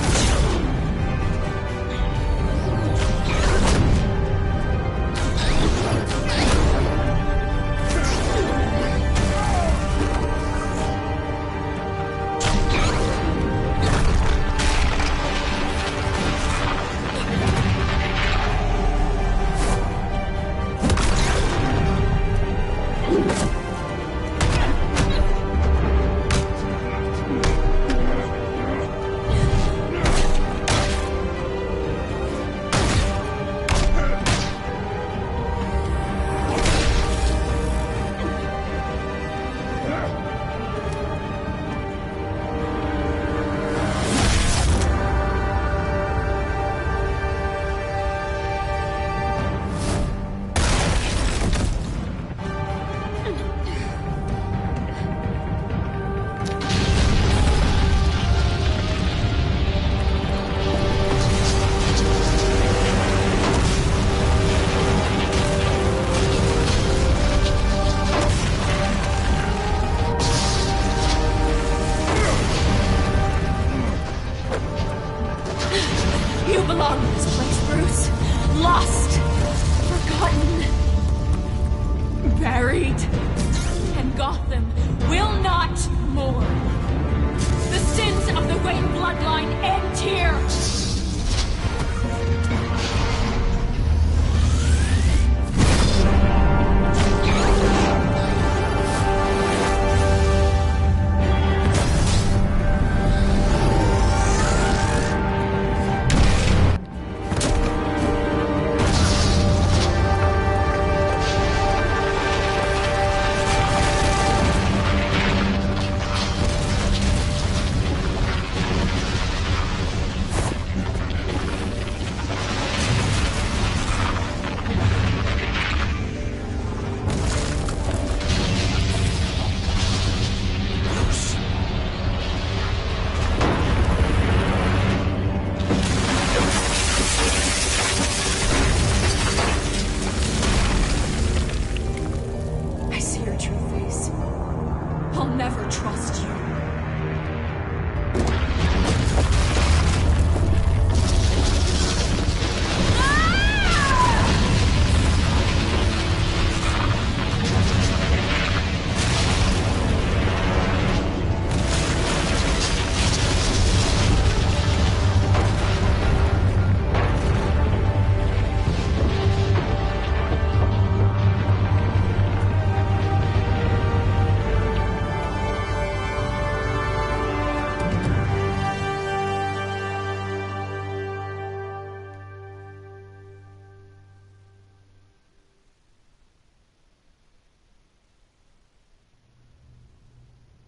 You belong in this place, Bruce. Lost. Forgotten. Buried. And Gotham will not mourn. The sins of the Wayne bloodline end here.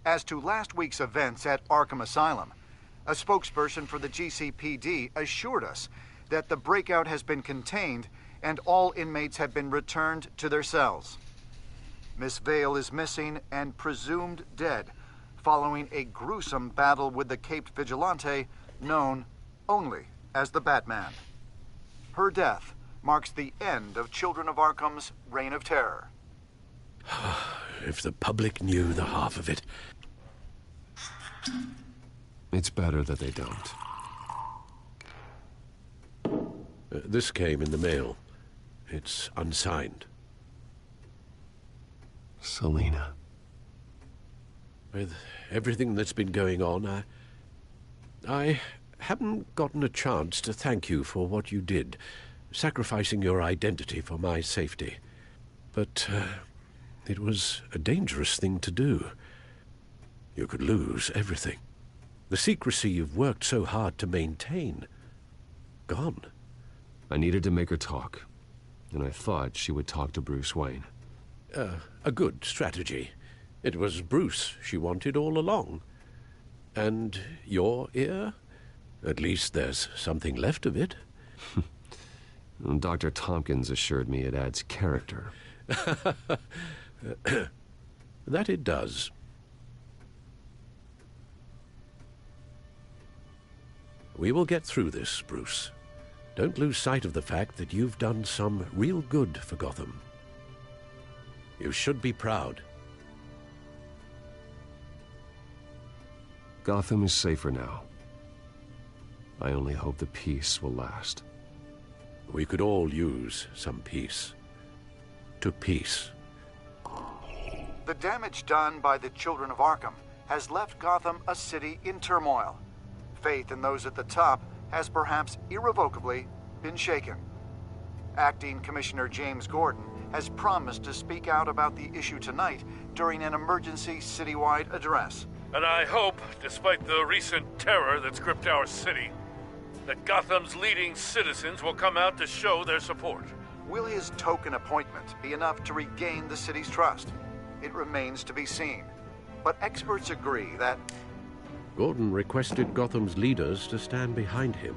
As to last week's events at Arkham Asylum, a spokesperson for the GCPD assured us that the breakout has been contained and all inmates have been returned to their cells. Miss Vale is missing and presumed dead, following a gruesome battle with the caped vigilante known only as the Batman. Her death marks the end of Children of Arkham's reign of terror. If the public knew the half of it. It's better that they don't. This came in the mail. It's unsigned. Selina. With everything that's been going on, I haven't gotten a chance to thank you for what you did, sacrificing your identity for my safety. But it was a dangerous thing to do. You could lose everything. The secrecy you've worked so hard to maintain. Gone. I needed to make her talk, and I thought she would talk to Bruce Wayne. A good strategy. It was Bruce she wanted all along. And your ear? At least there's something left of it. Dr. Tompkins assured me it adds character. That it does. We will get through this, Bruce. Don't lose sight of the fact that you've done some real good for Gotham. You should be proud. Gotham is safer now. I only hope the peace will last. We could all use some peace. To peace. The damage done by the Children of Arkham has left Gotham a city in turmoil. Faith in those at the top has perhaps irrevocably been shaken. Acting Commissioner James Gordon has promised to speak out about the issue tonight during an emergency citywide address. And I hope, despite the recent terror that's gripped our city, that Gotham's leading citizens will come out to show their support. Will his token appointment be enough to regain the city's trust? It remains to be seen. But experts agree that Gordon requested Gotham's leaders to stand behind him.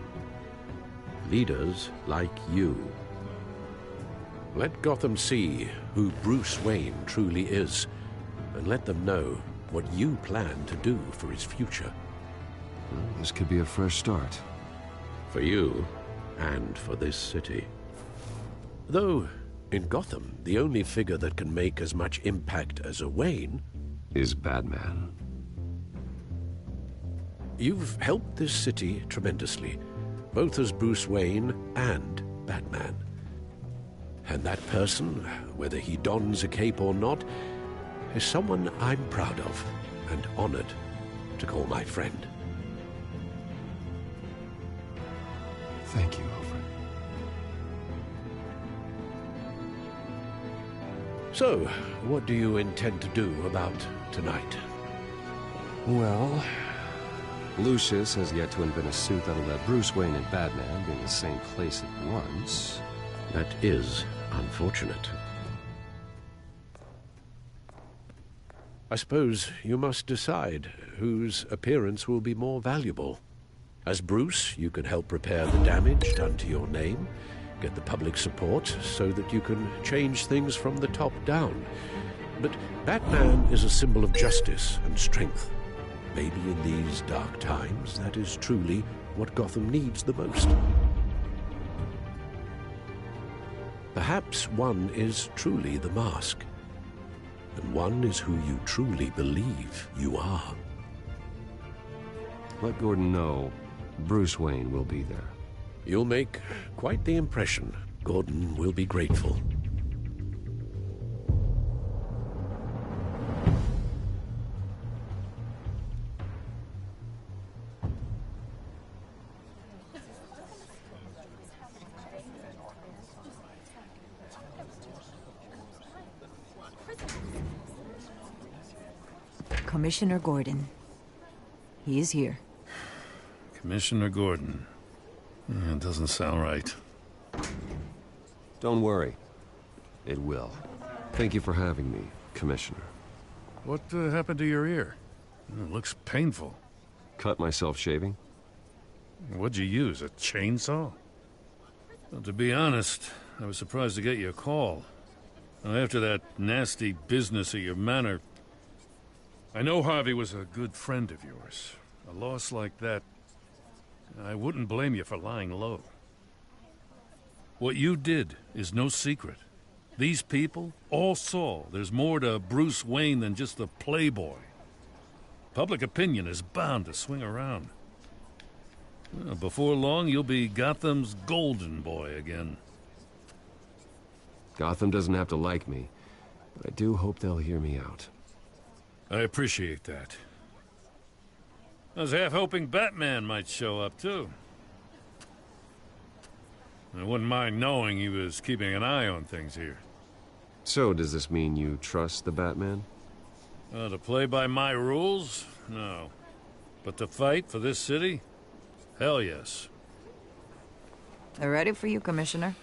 Leaders like you. Let Gotham see who Bruce Wayne truly is, and let them know what you plan to do for his future. Well, this could be a fresh start. For you, and for this city. Though, in Gotham, the only figure that can make as much impact as a Wayne is Batman. You've helped this city tremendously, both as Bruce Wayne and Batman. And that person, whether he dons a cape or not, is someone I'm proud of and honored to call my friend. Thank you, Alfred. So, what do you intend to do about tonight? Well, Lucius has yet to invent a suit that'll let Bruce Wayne and Batman be in the same place at once. That is unfortunate. I suppose you must decide whose appearance will be more valuable. As Bruce, you can help repair the damage done to your name, get the public support so that you can change things from the top down. But Batman is a symbol of justice and strength. Maybe in these dark times, that is truly what Gotham needs the most. Perhaps one is truly the mask, and one is who you truly believe you are. Let Gordon know Bruce Wayne will be there. You'll make quite the impression. Gordon will be grateful. Commissioner Gordon. He is here. Commissioner Gordon. It doesn't sound right. Don't worry. It will. Thank you for having me, Commissioner. What happened to your ear? It looks painful. Cut myself shaving? What'd you use, a chainsaw? Well, to be honest, I was surprised to get your call. After that nasty business at your manor, I know Harvey was a good friend of yours. A loss like that, I wouldn't blame you for lying low. What you did is no secret. These people all saw there's more to Bruce Wayne than just the playboy. Public opinion is bound to swing around. Well, before long, you'll be Gotham's golden boy again. Gotham doesn't have to like me, but I do hope they'll hear me out. I appreciate that. I was half hoping Batman might show up, too. I wouldn't mind knowing he was keeping an eye on things here. So, does this mean you trust the Batman? To play by my rules? No. But to fight for this city? Hell yes. They're ready for you, Commissioner.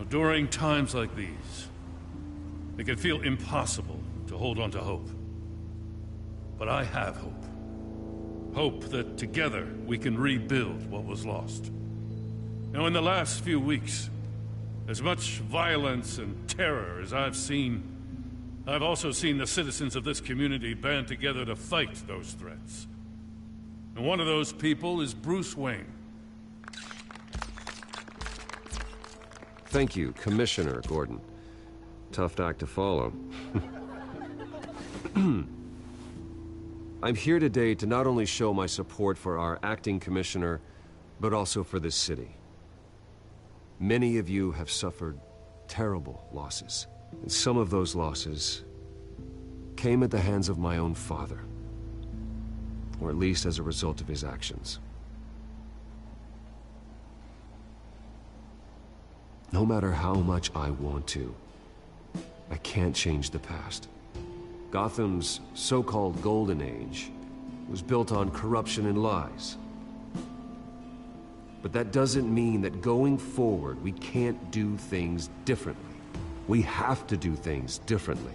During times like these, it can feel impossible to hold on to hope. But I have hope. Hope that together we can rebuild what was lost. Now, in the last few weeks, as much violence and terror as I've seen, I've also seen the citizens of this community band together to fight those threats. And one of those people is Bruce Wayne. Thank you, Commissioner Gordon. Tough act to follow. I'm here today to not only show my support for our acting commissioner, but also for this city. Many of you have suffered terrible losses. And some of those losses came at the hands of my own father. Or at least as a result of his actions. No matter how much I want to, I can't change the past. Gotham's so-called Golden Age was built on corruption and lies. But that doesn't mean that going forward we can't do things differently. We have to do things differently.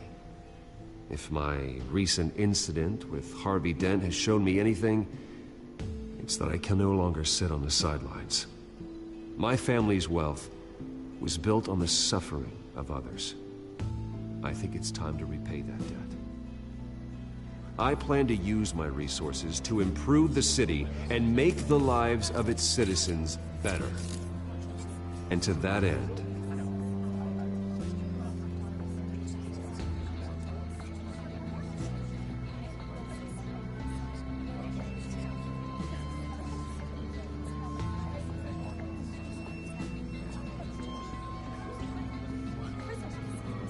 If my recent incident with Harvey Dent has shown me anything, it's that I can no longer sit on the sidelines. My family's wealth was built on the suffering of others. I think it's time to repay that debt. I plan to use my resources to improve the city and make the lives of its citizens better. And to that end,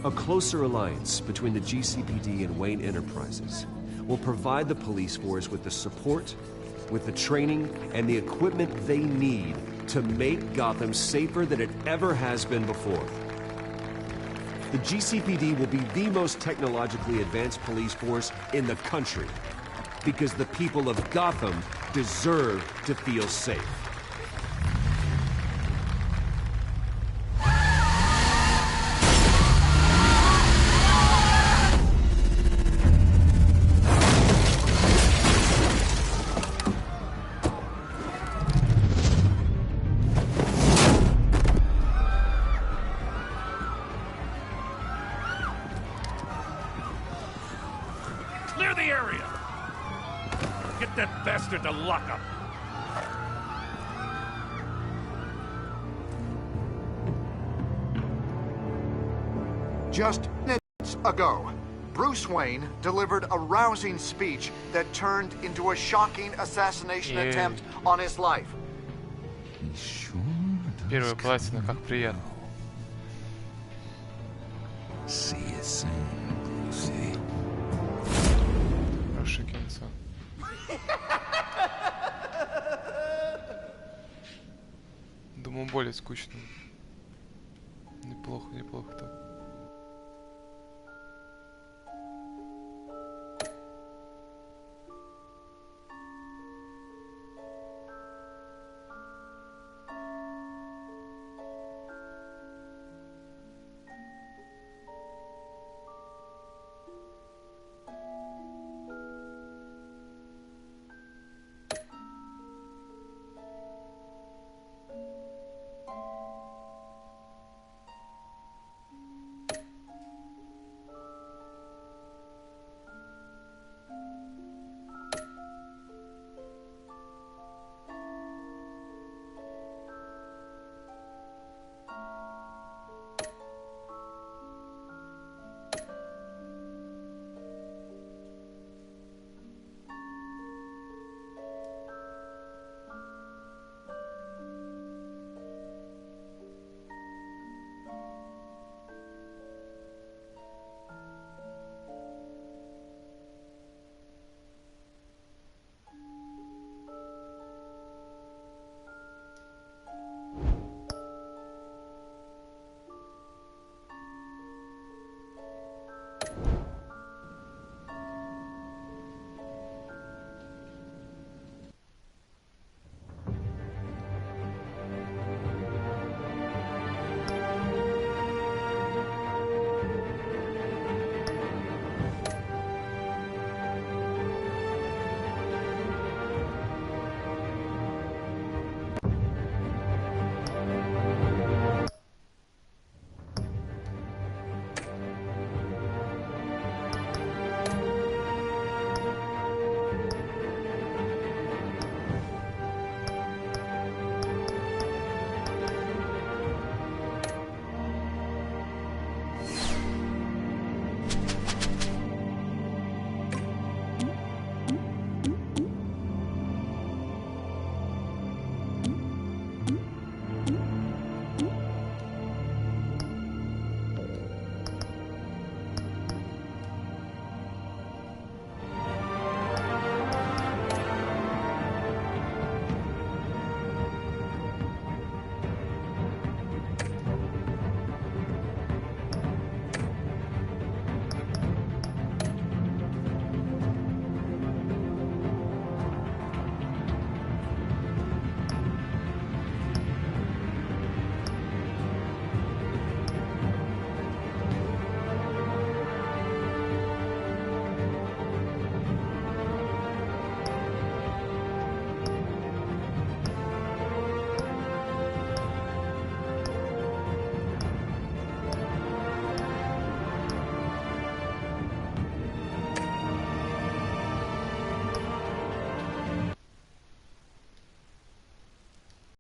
a closer alliance between the GCPD and Wayne Enterprises will provide the police force with the support, with the training, and the equipment they need to make Gotham safer than it ever has been before. The GCPD will be the most technologically advanced police force in the country, because the people of Gotham deserve to feel safe. Clear the area! Get that bastard to lock up! Just minutes ago, Bruce Wayne delivered a rousing speech that turned into a shocking assassination attempt on his life. Первая платина, как приятно. See you soon, Brucey. Хорошее кинцо. Думаю, более скучно. Неплохо, неплохо так.